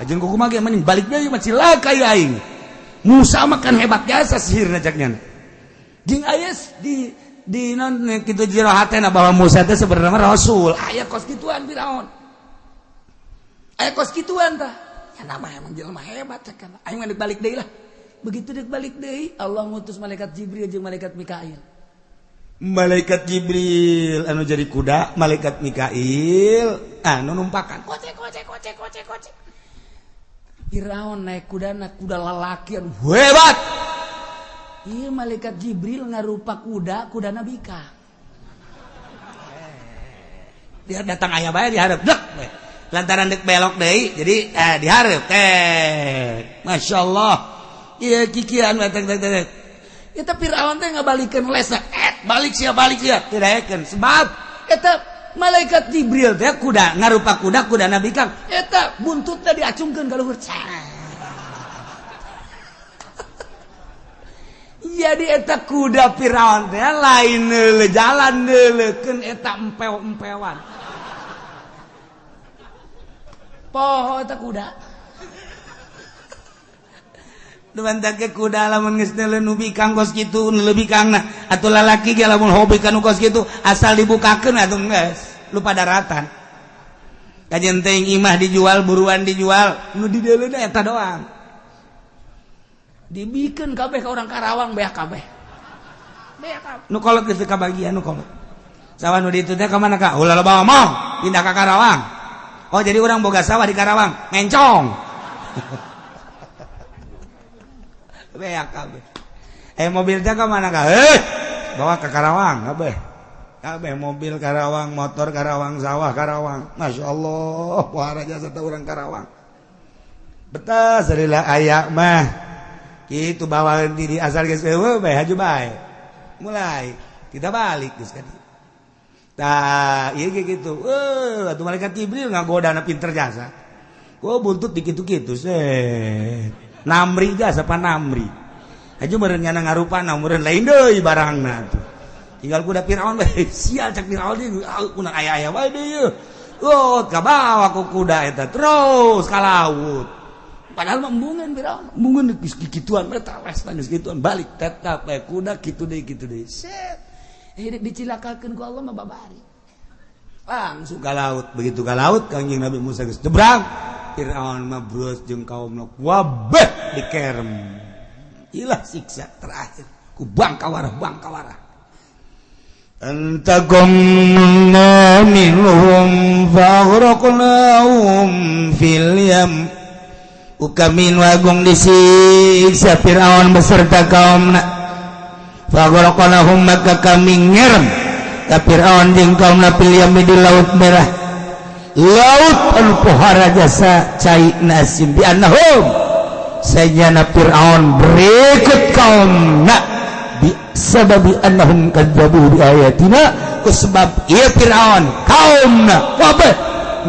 Ajeun kumaha ge mending balik deui mah cilaka ieu aing. Musa mah kan hebat biasa sihirna caknya. Jeung aya di non kitu jero hatena bahwa Musa teh sebenarnya rasul. Aya kos kituan Firaun. Aya kos kituan tah. Ya nama emang jelema hebat cek kana. Aing mah balik deui lah. Begitu deuk balik deui, Allah ngutus malaikat Jibril jeung malaikat Mikail. Malaikat Jibril anu jadi kuda, malaikat Mikail anu numpakan. Kocek. Firaun naik kudana, kuda lalaki anu hebat. Ieu malaikat Jibril ngarupa kuda Bika. Dia datang aya bae dihareup dek. Lantaran dek belok deui jadi dihareup teh masyaallah ieu kikian tek eta Firaun teh ngabalikeun lesna balik sia tiraekeun sebab eta malaikat Jibril teh kuda ngarupa kuda Nabi Kang eta buntutna diacungkeun ka luhur jadi eta kuda Firaun teh lain neuleuh jalan neuleukeun eta empeu-empewan poho eta kuda. Duman take kuda lamun geus neuleuh nu bikang kos kitu nu leuwih kangna atuh lalaki ge lamun hobi ka nu kos kitu asal dibukakeun atuh geus lupa daratan. Kajen teuing imah dijual buruan dijual nu di deuleuhna eta doang. Dibikeun kabeh ka urang Karawang beak kabeh. Nu kolot geus kabagian nu kolot. Sawa nu ditu teh ka mana ka? Ulah loba omong pindah ka Karawang. Oh jadi orang boga sawah di Karawang, mencong. Beak kabeh. Mobil teh ka mana ka? Bawa ke Karawang kabeh. Kabeh mobil Karawang, motor Karawang, sawah Karawang. Masyaallah, pohara jasa teh urang Karawang. Betah salila aya mah. Kitu bawaeun diri asal geus eueuh bae haju bae. Mulai kita balik geus ka dieu. Tah, ieu ge kitu. Atuh malaikat Jibril ngagodana pinter jasa. Ku buntut dikitu-kitu set. Namri jasa pa namri. Aju meureun nyana ngarupana meureun lain deui barangna tuh. Tinggal kuda Firaun bae. Sial cak Firaun ieu kuna aya-aya bae deui ieu. Ka bawa ku kuda eta terus ka laut. Padahal mah embungeun Firaun. Embungeun geus kikituan eta lesna geus kituan balik tetap bae kuda kitu deui. Set. Dicilakakeun ku Allah mah babari. Langsung ka laut. Begitu ka laut Kangjeng Nabi Musa geus nyebrang. Firaun mah brus jeung kaumna wabeh dikerem. Ilah siksa terakhir ku bangkawarah. Antaqamna minhum faghraqnahum fil yam. Ukamin wagung disiksa Firaun beserta kaumna. Faghraqnahum maka kami ngerem ka Firaun jeung kaumna fil yam di Laut Merah. Laut anu pohara jasa cai nasim bi annahum sayyana Firaun berikut kaumna bi sababi annahum kadzabu bi ayatina ku sebab ieu Firaun kaumna wabah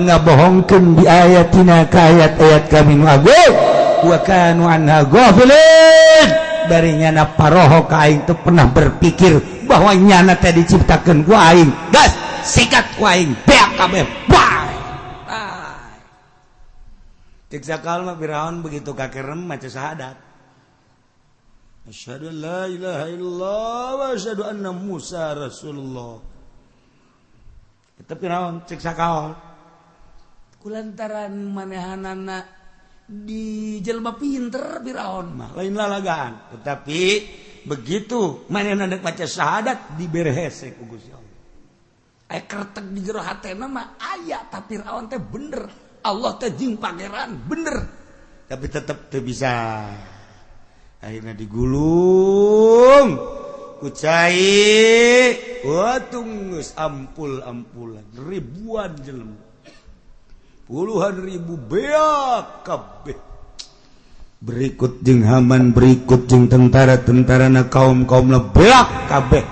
ngabohongkeun bi ayatina ka ayat-ayat kami nu agung wa kanu anha ghafilin bari nyana paroho ka aing teu pernah berpikir bahwa nyana teh diciptakeun ku aing gas sikat ku aing beak kabeh bye cek sakal mah Firaun begitu kakerem maca syahadat asyhadu an la ilaha illallah wa asyhadu anna Musa rasulullah eta Firaun cek sakal kulantaran manehanana di jelema pinter Firaun mah lain lalagaan tetapi begitu manehna deuk maca syahadat dibere hese ku Gusti Allah aya kertek di jero hatena mah aya tapi Firaun teh bener Allah teh jeung pangeran bener tapi tetep teu bisa akhirnya digulung ku cai watung geus ampul-ampulan ribuan jelema puluhan ribu beak kabeh berikut jeung Haman berikut jeung tentara-tentarana kaum-kaumna beak kabeh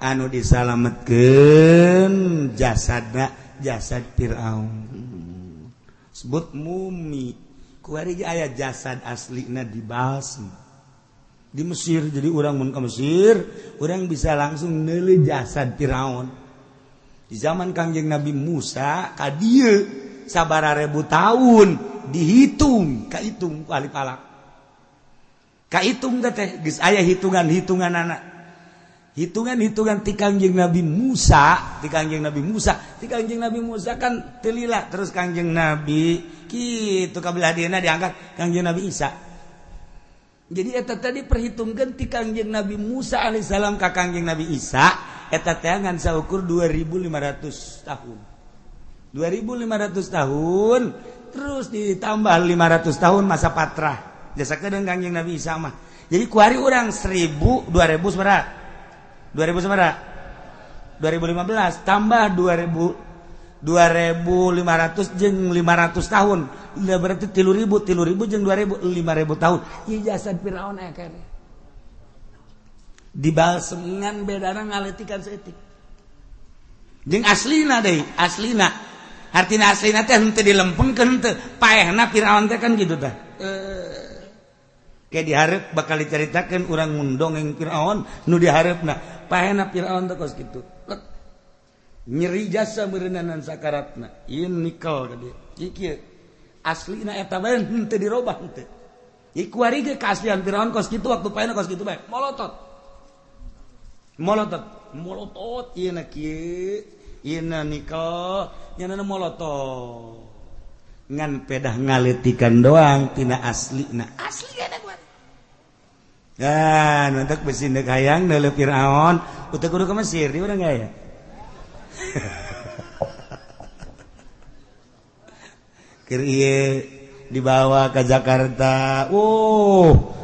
anu disalametkeun jasad Firaun sebut mumi kuari aya jasad aslina di balsem di Mesir jadi urang mun ka Mesir urang bisa langsung neuleuh jasad Firaun di zaman Kangjeng Nabi Musa ka dieu sabaraha ribu tahun dihitung kahitung ku ahli falak kahitung teh geus aya hitungan-hitunganana hitungan ti Kangjeng Nabi Musa ti Kangjeng Nabi Musa kan telila terus Kangjeng Nabi kitu kabeladieuna diangkat Kangjeng Nabi Isa jadi eta tadi perhitungkeun ti Kangjeng Nabi Musa alaihissalam ka Kangjeng Nabi Isa eta teh ngan saukur 2500 tahun 2500 tahun terus ditambah 500 tahun masa patrah jasa kedeung Kangjeng Nabi Isa mah jadi kuari urang 1000 2000 sabaraha 2000 sabaraha 2015 tambah 2500 jeung 500 tahun berarti 3000 jeung 2000 5000 tahun ieu jasad Firaun aya keneh di balseman bedana ngaletikan saeutik jeung aslina deui aslina artina aslina teh henteu dilempengkeun teu paehna Firaun teh kan kitu tah kayak diharap bakal diceritakeun urang mundongeng Firaun nu diharapna paehna Firaun teh kos kitu nyeri jasa meureunana sakaratna ieu nikel ka dieu ieu aslina eta bae henteu dirobah henteu ieu kuari ge keaslian Firaun kos kitu waktu paehna kos kitu bae molotot ieu na kieu ieu na nikel nyanana molotot ngan pedah ngaletikan doang tina aslina asli kana gua ya nantak besi neuk hayang neuleuh Firaun uteuh kudu ka Mesir di urang aya keur ieu dibawa ke Jakarta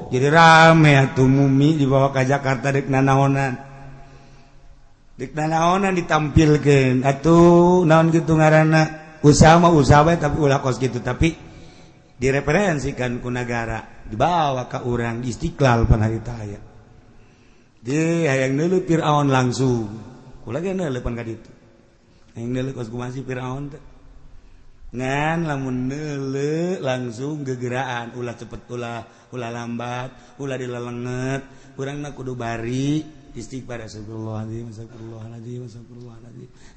jadi rame atuh mumi dibawa ke Jakarta dek nanaonan ditampilkeun atuh naon kitu ngaranna usaha mah usaha bae tapi ulah kos gitu tapi direferensikan ku negara dibawa ka urang di Istiqlal panarita aya di hayang neuleuh Firaun langsung ulah ge neuleuh pan ka ditu hayang neuleuh kos kumaha Firaun teh ngan lamun neuleuh langsung gegeraan ulah cepet ulah lambat ulah dilelenget urangna kudu bari istighfar astagfirullahaladzim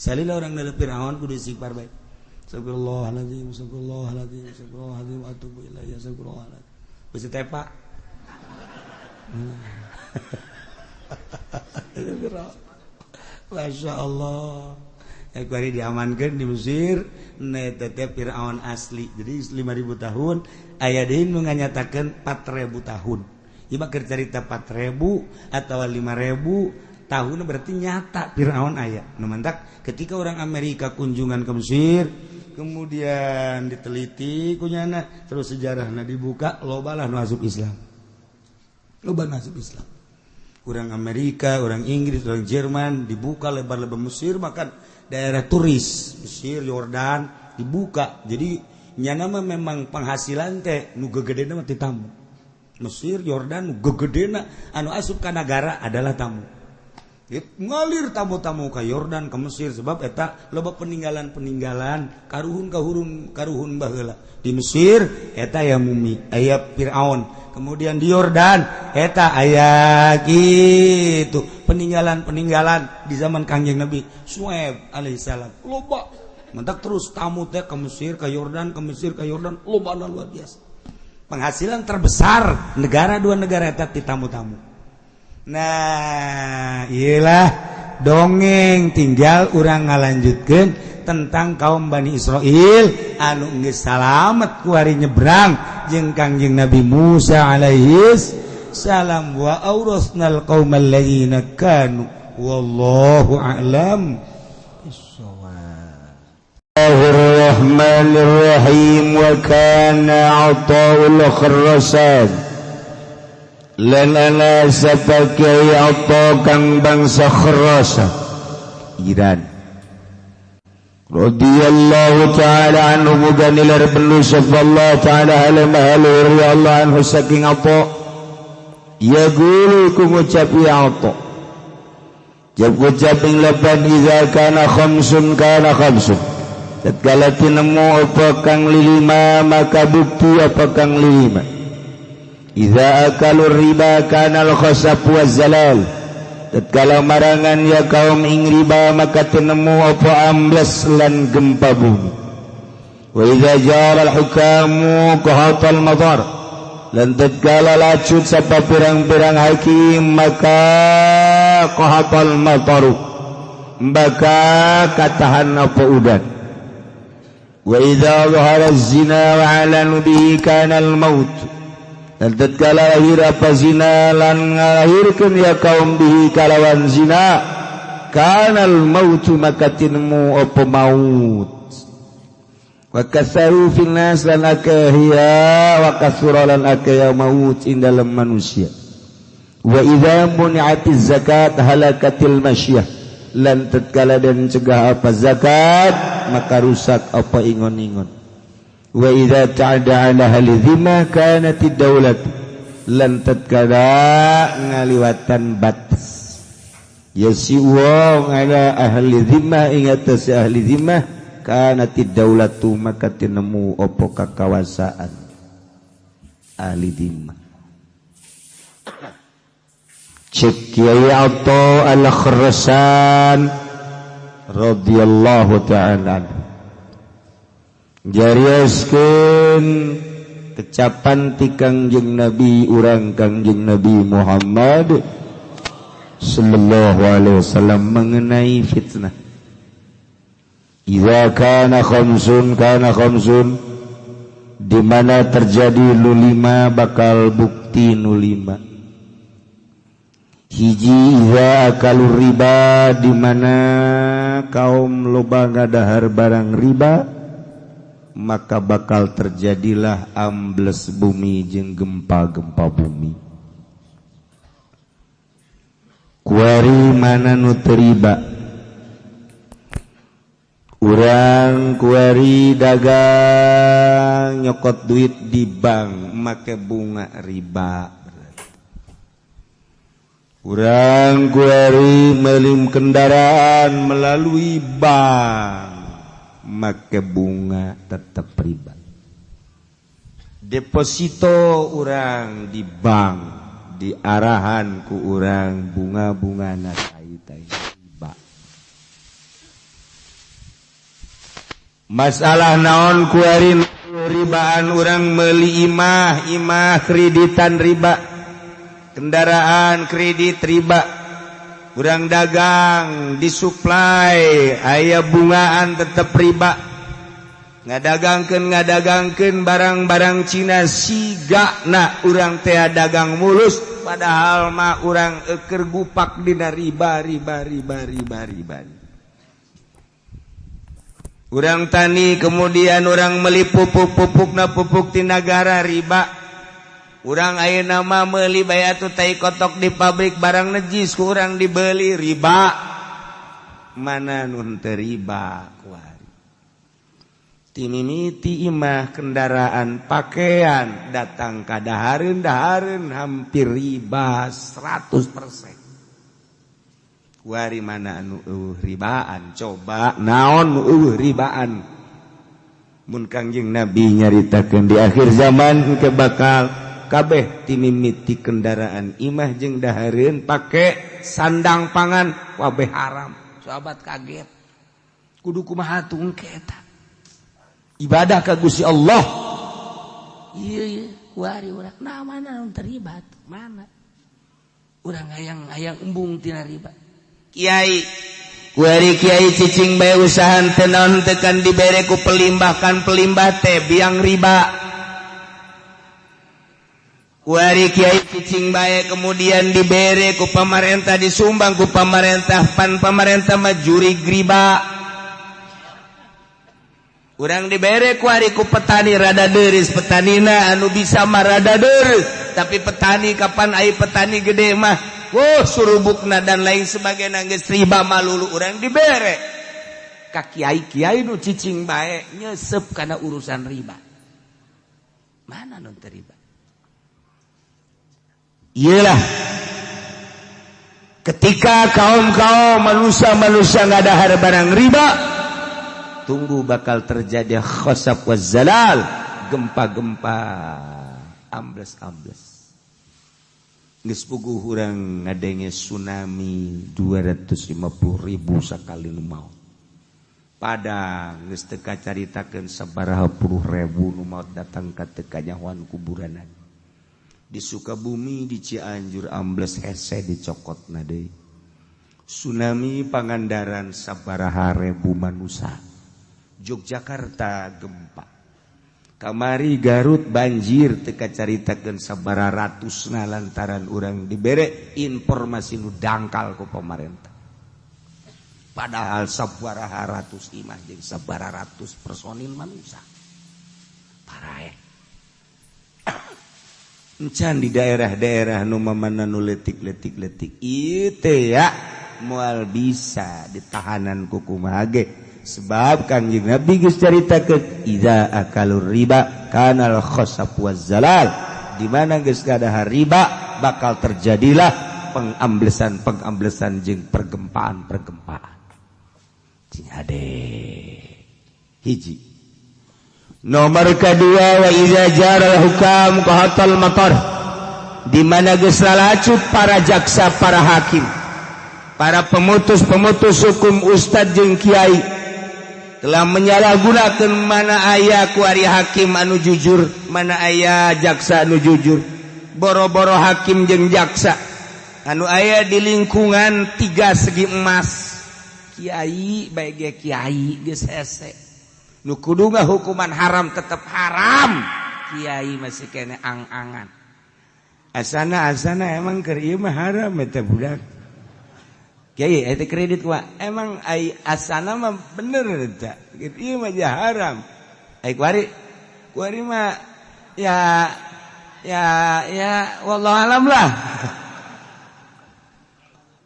salila urang neuleuh Firaun kudu istighfar bae astagfirullahaladzim atubu ilaihi astagfirullahaladzim besi tepa Masya Allah ya kuari diamankan di Mesir netete Firaun asli jadi 5000 tahun aya deui nu nganyatakeun 4000 tahun ieu mah keur carita 4000 atau 5000 tahun berarti nyata Firaun aya nu mantak ketika orang Amerika kunjungan ke Mesir kemudian diteliti kunyana terus sejarahna dibuka lobalah nu asup Islam orang Amerika, orang Inggris, orang Jerman dibuka lebar-lebar Mesir bahkan daerah turis Mesir, Yordan dibuka jadi nyana mah memang penghasilan teh nu gegedena mah ti tamu Mesir, Yordan nu gegedena anu asup ka nagara adalah tamu ngalir tamu-tamu ka Yordan ke Mesir sebab eta loba peninggalan-peninggalan karuhun baheula di Mesir eta aya mumi aya Firaun kemudian di Yordan eta aya gitu peninggalan-peninggalan di zaman Kangjeng Nabi Syuaib alaihissalam loba mentak terus tamu teh ke Mesir ke Yordan ke Mesir ke Yordan loba luar biasa penghasilan terbesar dua negara eta ti tamu-tamu. Nah iyalah dongeng tinggal urang ngalanjutkeun tentang kaum Bani Israil anu geus salamet ku ari nyebrang jeung Kangjeng Nabi Musa alaihis salam wa aurasnal qaumal ladzina kanu wallahu a'lam bissawab. Bismillahirrahmanirrahim wa kana 'ata'ul kharrasan Lana sapakai apa kang bangsa Khurasa Iran radhiyallahu ta'ala anhu muganilar benu sallallahu ta'ala alaihi wa Allah anhu saking apa ya gulu ku ngucap ya apa jab ngucap ing lapan idza kana khamsun tatkala tinemu apa kang lilima maka bukti apa kang lilima Iza akalur riba kanal khasab wa zalal tatkala marangan ya kaum ing riba maka tinemu apa amblas lan gempa bumi wa iza jara al hukamu qahatal madar lan tatkala lacut sapa pirang-pirang hakim maka qahatal mataru maka katahan apa udan wa iza zahara az-zina wa alanu bihi kana al-maut dan tatkala lahir apa zina lan ngalahirkeun ya kaum bihi kalawan zina kanal mautu maka tinemu apa maut wa kasaru fil nas lan akhiya wa kasura lan akhiya maut ing dalam manusia wa idza muni'atiz zakat halakatil masyah lan tatkala dan cegah apa zakat maka rusak apa ingon-ingon wa idza ta'ada 'ala ahli dhimmah kanatid daulat lan tatkala ngaliwatan batas yasiwa 'ala ahli dhimmah ing atas ahli dhimmah kanatid daulatu maka tinemu apa kakawasaan ahli dhimmah cek Kiai Atha al-Khurasan radhiyallahu ta'ala anhu jarioskeun kecapan ti Kangjeng Nabi urang Kangjeng Nabi Muhammad sallallahu alaihi wasallam mengenai fitnah idza kana khamsun di mana terjadi nulima bakal bukti nulima hiji idza akalur riba di mana kaum loba ngadahar barang riba maka bakal terjadilah ambles bumi jeung gempa-gempa bumi kuari mana nu riba urang kuari dagang nyokot duit di bank make bunga riba urang kuari melim kendaraan melalui bank make bunga tetap riba deposito urang di bank di arahan ku urang bunga-bunga na tai riba masalah naon ku ari ribaan urang meuli imah kreditan riba kendaraan kredit riba urang dagang disuplai aya bungaan tetep riba ngadagangkeun barang-barang Cina sigana urang teh dagang mulus padahal mah urang keur gupak dina riba urang tani kemudian urang meuli pupuk-pupukna pupuk ti nagara riba urang ayeuna mah meuli bae atuh tai kotok di pabrik barang najis ku urang dibeli riba mana nun teu riba kuari timimiti imah kendaraan pakaian datang ka dahareun hampir riba 100% kuari mana anu ribaan coba naon ribaan mun Kangjeng Nabi nyaritakeun di akhir zaman ke bakal kabeh timimiti kendaraan imah jeung dahareun pake sandang pangan kabeh haram. Sahabat kaget kudu kumaha tungke eta ibadah ka Gusti Allah. Iya kuari urang nah mana nu terlibat mana urang hayang embung tina riba. Kiai kuari kiai cicing bae usaha teu naon teu kan dibere ku pelimbah teh biang riba. Kuari kiai cicing bae kemudian dibere ku pamarentah disumbang ku pamarentah pan pamarentah mah juri riba. Urang dibere kuari ku petani rada deureus petanina anu bisa mah rada deureus tapi petani kapan ai petani gede mah surubukna dan lain sebagainya geus riba malulu urang dibere ka kiai-kiai nu cicing bae nyesep kana urusan riba. Mana nu teu riba? Iyalah ketika kaum-kaum manusia ngadahar barang riba tunggu bakal terjadi khosab wa zalal, gempa-gempa, ambles-ambles. Geus puguh urang ngadenge tsunami 250.000 sakali nu maot. Padang geus teu kacaritakeun sabaraha puluh ribu nu maot datang ka teu kanyahoan kuburanan. Di Sukabumi di Cianjur ambles hese dicokotna deui. Tsunami Pangandaran sabaraha ribu manusia. Yogyakarta gempa. Kamari Garut banjir teu kacaritakeun sabaraha ratusna lantaran urang dibere informasi nu dangkal ku pamarentah. Padahal sabaraha ratus imah jeung sabaraha ratus personil manusia. Parae. Encan di daerah-daerah nu mamana nu letik-letik ieu teh ya moal bisa ditahanan ku kumaha ge. Sebab Kangjeng Nabi geus caritakeun idza akalur riba kanal khosab waz zalal, di mana geus gadahar riba bakal terjadilah pengamblesan jeung pergempaan. Cing ade hiji. Nomor kedua wa idza jaral hukam qahatal matar, di mana geus lalacut para jaksa, para hakim, para pemutus hukum ustad jeung kiai telah menyalahgunakan mana aya kuari hakim anu jujur, mana aya jaksa anu jujur. Boro-boro hakim jeung jaksa anu aya di lingkungan 3 segi emas. Kiai bae ge kiai geus hese. Nu kudu hukuman haram tetep haram. Kiai masih kene ang-angan. Asana emang keur ieu mah haram eta budak. Kiai eta kredit wa emang ai asana mah bener eta. Ieu mah haram. Ai kuari mah ya wallahu alam lah.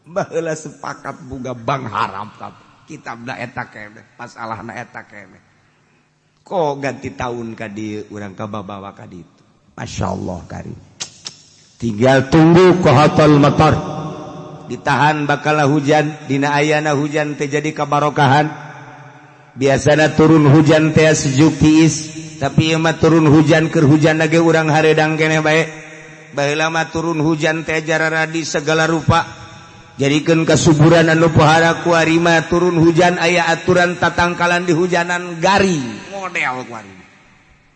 Baheula sepakat boga bang haram kitabna eta keneh, masalahna eta keneh. Kok ganti tahun ka dieu urang kababawa ka ditu. Masyaallah karim. Tinggal tunggu qahatal matar. Ditahan bakal hujan, dina ayana hujan teh jadi kabarokahan. Biasana turun hujan teh sejuk tiis, tapi ieu mah turun hujan keur hujan ge urang hareudang keneh bae. Baheula mah turun hujan teh jararadi segala rupa. Jadikeun kasuburan anu pohara kuari mah turun hujan aya aturan tatangkalan di hujanan garing model kuari.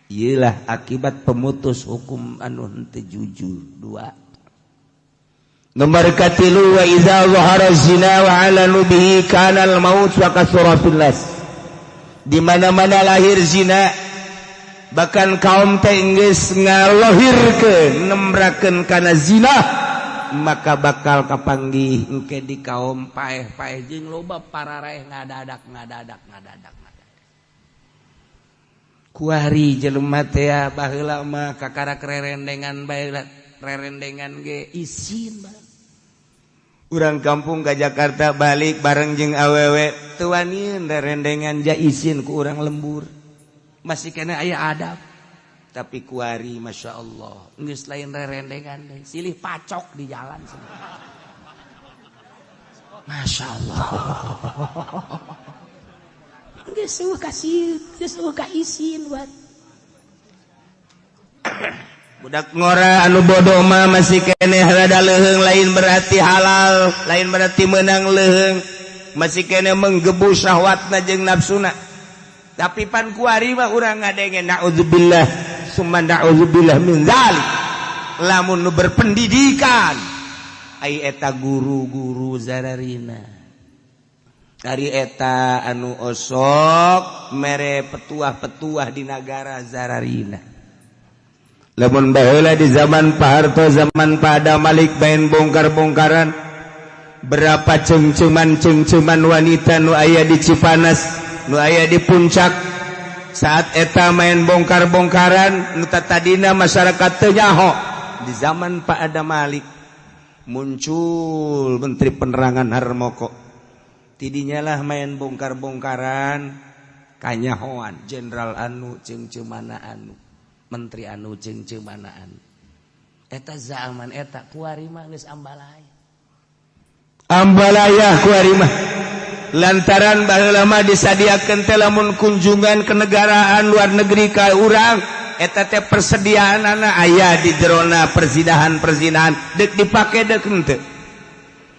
Ieulah akibat pemutus hukum anu henteu jujur. 2. Nomor katilu wa idza zahara zina wa 'alanu bihi kana al-maut wa kasratul las. Di mana-mana lahir zina bahkan kaum teh geus ngalohirkeun nembrakeun kana zina maka bakal kapanggih engke di kaum paeh-paeh jeung loba pararaeh ngadadak. Kuari jelema teh baheula mah kakara rerendengan bae rerendengan ge isin bae. Urang kampung ka Jakarta balik bareng jeung awewe teu wani rerendengan ja isin ku urang lembur. Masih kena aya adab. Tapi kuari Masya Allah geus lain rerendengan deui, silih pacok di jalan. Masya Allah. Geus kasih, geus isin buat. Budak ngora anu bodoh mah masih keneh rada leuheung, lain berarti halal, lain berarti menang leuheung, masih keneh menggebu syahwatna jeung nafsuna. Tapi pan kuari mah urang ngadengen naudzubillah summa naudzubillah min zalik. Lamun nu berpendidikan ai eta guru-guru zararina. Ari eta anu osok mere petuah-petuah di negara zararina. Lamun baheula di zaman Pak Harto, zaman Pak Adam Malik main bongkar-bongkaran, berapa cengceman wanita nu aya di Cipanas, nu aya di puncak. Saat eta main bongkar-bongkaran, nu tadina masyarakat teu nyaho. Di zaman Pak Adam Malik muncul Menteri Penerangan Harmoko. Tidinya lah main bongkar-bongkaran kanyahoan jenderal anu cengcemana anu. Menteri anu cengcemana anu. Eta zaman eta kuari mah geus ambalaya. Ambalaya kuari mah. Lantaran baheula mah disadiakeun teh lamun kunjungan kenegaraan luar negeri ka urang, eta teh persediaanana aya di jerona persinahan deuk dipake deuk henteu.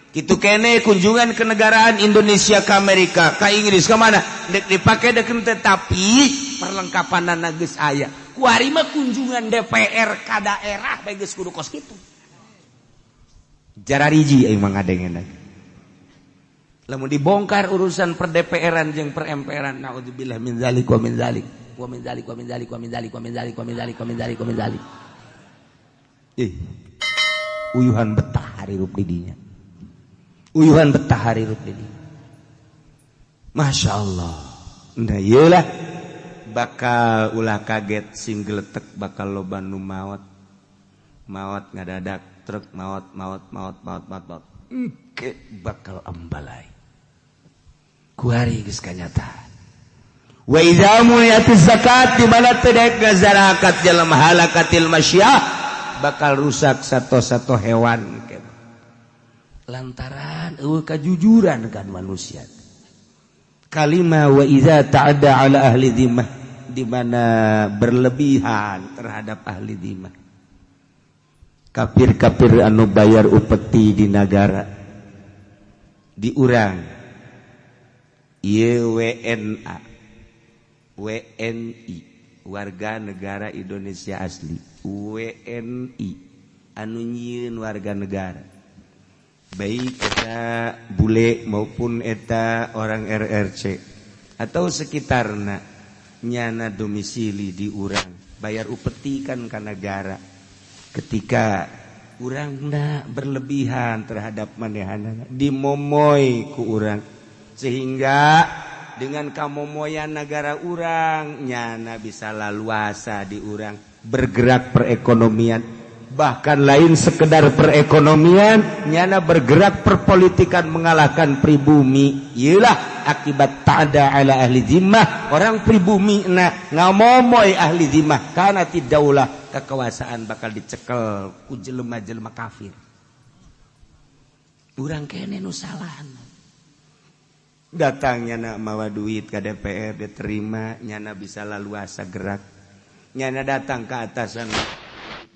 Kitu kene kunjungan kenegaraan Indonesia ke Amerika, ke Inggris, ke mana deuk dipake deuk henteu, tapi perlengkapanana geus aya. Kuari mah kunjungan DPR ka daerah bae geus kudu kos kitu. Jarariji aing mah ngadengeun. Lamun dibongkar urusan per DPR-an jeung per MPR-an, naudzubillah min zalik wa min zalik wa min zalik wa min zalik wa min zalik wa min zalik wa min zalik wa min zalik wa min zalik. Uyuhan betah hari rup di dinya. Uyuhan betah hari rup di dinya. Masya Allah. Nah iyalah bakal ulah kaget sing geletek bakal loba nu maot ngadadak truk maot engke bakal ambalai kuari geus kanyataan. Wa idza muniyatiz zakat di mana teu daek zakat jalma halakatil masyah bakal rusak sato-sato hewan lantaran eueuh kajujuran kan manusia. Kalimah wa idza ta'adda ala ahli dhimmah di mana berlebihan terhadap ahli dhimmah. Kafir-kafir anu bayar upeti di negara di urang ieu WNI warga negara Indonesia asli, WNI anu nyieun warga negara baik eta bule maupun eta orang RRC atau sekitarna nyana domisili di urang bayar upeti kan ka negara. Ketika urang na berlebihan terhadap manehanana dimomoy ku urang sehingga dengan kamomoyan negara urang nyana bisa laluasa di urang bergerak perekonomian, bahkan lain sekedar perekonomian nyana bergerak perpolitikan mengalahkan pribumi. Iyalah akibat ta'ada ala ahli zimmah, orang pribumi na ngamomoy ahli zimmah karena tidaulah kekuasaan bakal dicekel ku jelema-jelema kafir. Urang kene nu salah. Datangnya nak mawa duit ke DPR diterima, nyana bisa laluasa gerak. Nyana datang ke atasan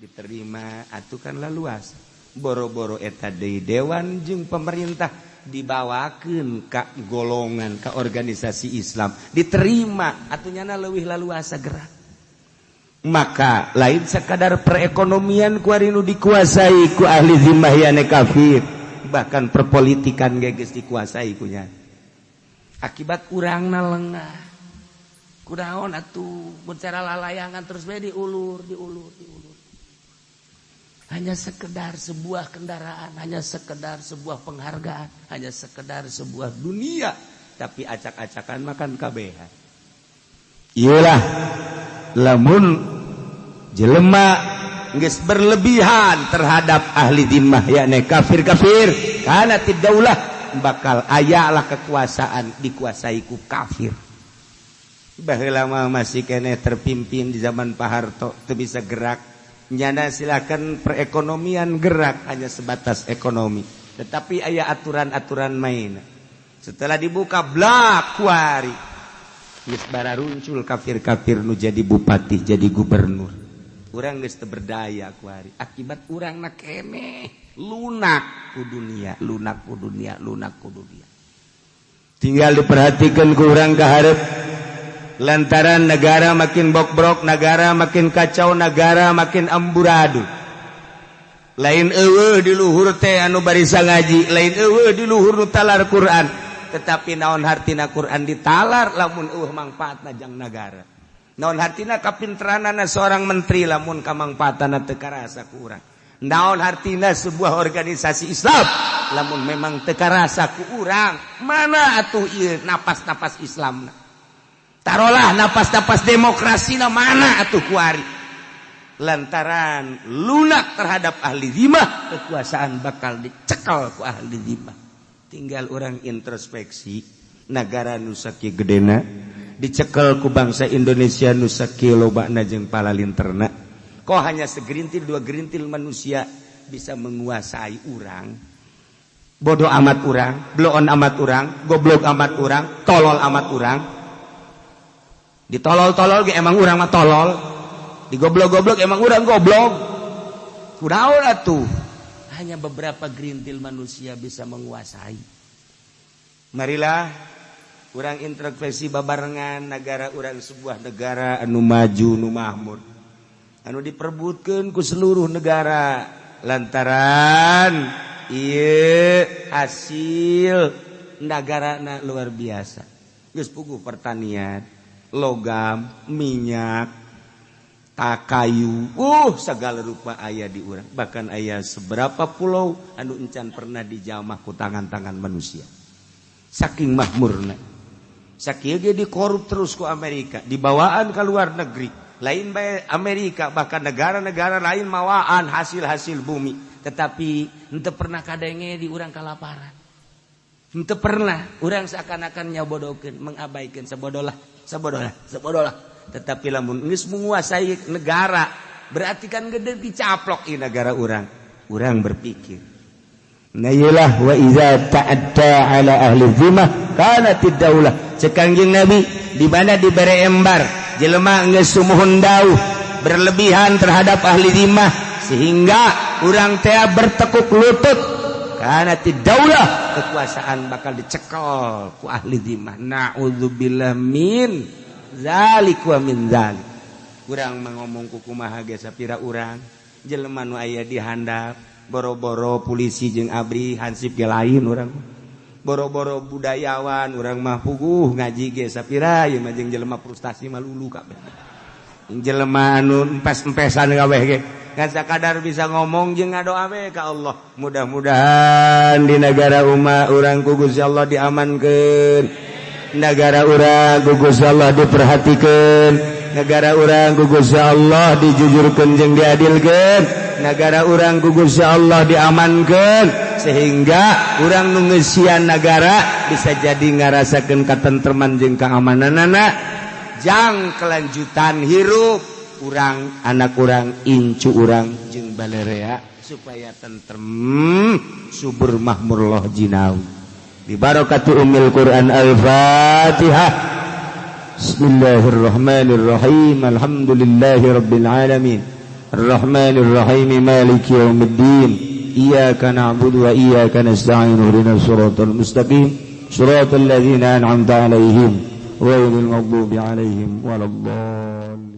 diterima, atuh kan laluasa. Boro-boro eta deui dewan jeung pemerintah dibawakeun ka golongan ka organisasi Islam, diterima atuh nyana leuwih laluasa gerak. Maka lain sekadar perekonomian kuari nu dikuasai ku ahli zimmah yane kafir, bahkan perpolitikan geus dikuasai ku nya. Akibat urangna lengah. Kunaon atuh mun cara lalayangan terus bae diulur. Hanya sekedar sebuah kendaraan, hanya sekedar sebuah penghargaan, hanya sekedar sebuah dunia, tapi acak-acakan makan kabehan. Iyalah lamun jelema geus berlebihan terhadap ahli zimmah yakni kafir-kafir kana tidaulah bakal ayalah kekuasaan dikuasai ku kafir. Baheula mah masih kene terpimpin di zaman Pak Harto teu bisa gerak. Nyana silakan perekonomian gerak hanya sebatas ekonomi. tetapi aya aturan-aturan main. Setelah dibuka blak kuari geus bara runcul kafir-kafir nu jadi bupati jadi gubernur. Urang geus teu berdaya kuari akibat urangna keneh lunak ku dunia. Tinggal diperhatikan ku urang kaharep lantaran negara makin bok-brok, negara makin kacau, negara makin amburadul. Lain eueuh di luhur teh anu barisa ngaji, lain eueuh di luhur nu talar Quran, tetapi naon hartina Quran ditalar lamun eueuh mangpaatna jang negara. Naon hartina kapinteranana seorang menteri lamun kamangpaatana teu karasa ku urang. Naon hartina sebuah organisasi Islam lamun memang teu karasa ku urang. Mana atuh ieu napas-napas Islamna? Tarolah napas-napas demokrasina mana atuh kuari? Lantaran lunak terhadap ahli zimah, kekuasaan bakal dicekal ku ahli zimah. Tinggal orang introspeksi, negara nu sakieu gedena dicekal ku bangsa Indonesia nu sakieu lobana jeung palalinterna. Kok hanya segerintil dua gerintil manusia bisa menguasai urang? Bodoh amat urang, bloon amat urang, goblok amat urang, tolol amat urang. Ditolol-tolol ge emang urang mah tolol. Digoblok-goblok emang urang goblok. Kunaon atuh? Hanya beberapa gerintil manusia bisa menguasai. Marilah urang introspeksi babarengan negara urang sebuah negara anu maju nu makmur. Anu diperbutkeun ku seluruh negara lantaran ieu hasil nagarana luar biasa. Geus puguh pertanian, logam, minyak, kayu, segala rupa aya di urang. Bahkan aya seberapa pulau anu encan pernah dijamah ku tangan-tangan manusia. Saking makmurna. Sakieu ge dikorup terus ku Amerika, dibawaan ke luar negeri. Lain bae Amerika, bahkan negara-negara lain mawaan hasil-hasil bumi, tetapi henteu pernah kadenge di urang kalaparan. Henteu pernah urang seakan-akan nyabodokeun, mengabaikan sabodolah. Tetapi lamun geus menguasai negara berarti kan gede dicaplok i negara urang berpikir nah iyalah wa iza ta'adda ala ahli zimmah kanatid daulah cekangjing Nabi di mana dibere embar jelema geus sumuhun dauh berlebihan terhadap ahli zimmah sehingga urang teh bertekuk lutut kanatid daulah kekuasaan bakal dicekal ku ahli zimmah naudzubillah min zalik wa min zalik. Urang mangomong ku kumaha ge sapira urang jelema nu aya di handap boro-boro polisi jeung abri hansip ge lain urang boro-boro budayawan urang mah puguh ngaji ge sapira ieu mah jeung jelema frustasi mah lulu kabeh jelema anu empes-empesan kabeh ge ngan sakadar bisa ngomong jeung ngadoa we ka Allah mudah-mudahan di negara urang ku Gusti Allah diamankeun. Negara urang ku Gusti Allah diperhatikeun, negara urang ku Gusti Allah dijujurkeun jeung diadilkeun, negara urang ku Gusti Allah diamankeun sehingga urang nu ngeusian negara bisa jadi ngarasakeun katentreman jeung keamananana jang kelanjutan hirup urang anak urang incu urang jeung balerea supaya tentrem subur makmur loh jinawi. Bibarakati ummil Quran al-Fatihah. Bismillahirrahmanirrahim. Alhamdulillahi rabbil alamin. Arrahmanir rahim maliki yaumiddin. Iyyaka na'budu wa iyyaka nasta'in. Ihdinas siratal mustaqim. Siratal ladzina an'amta 'alaihim ghairil maghdubi 'alaihim waladdallin.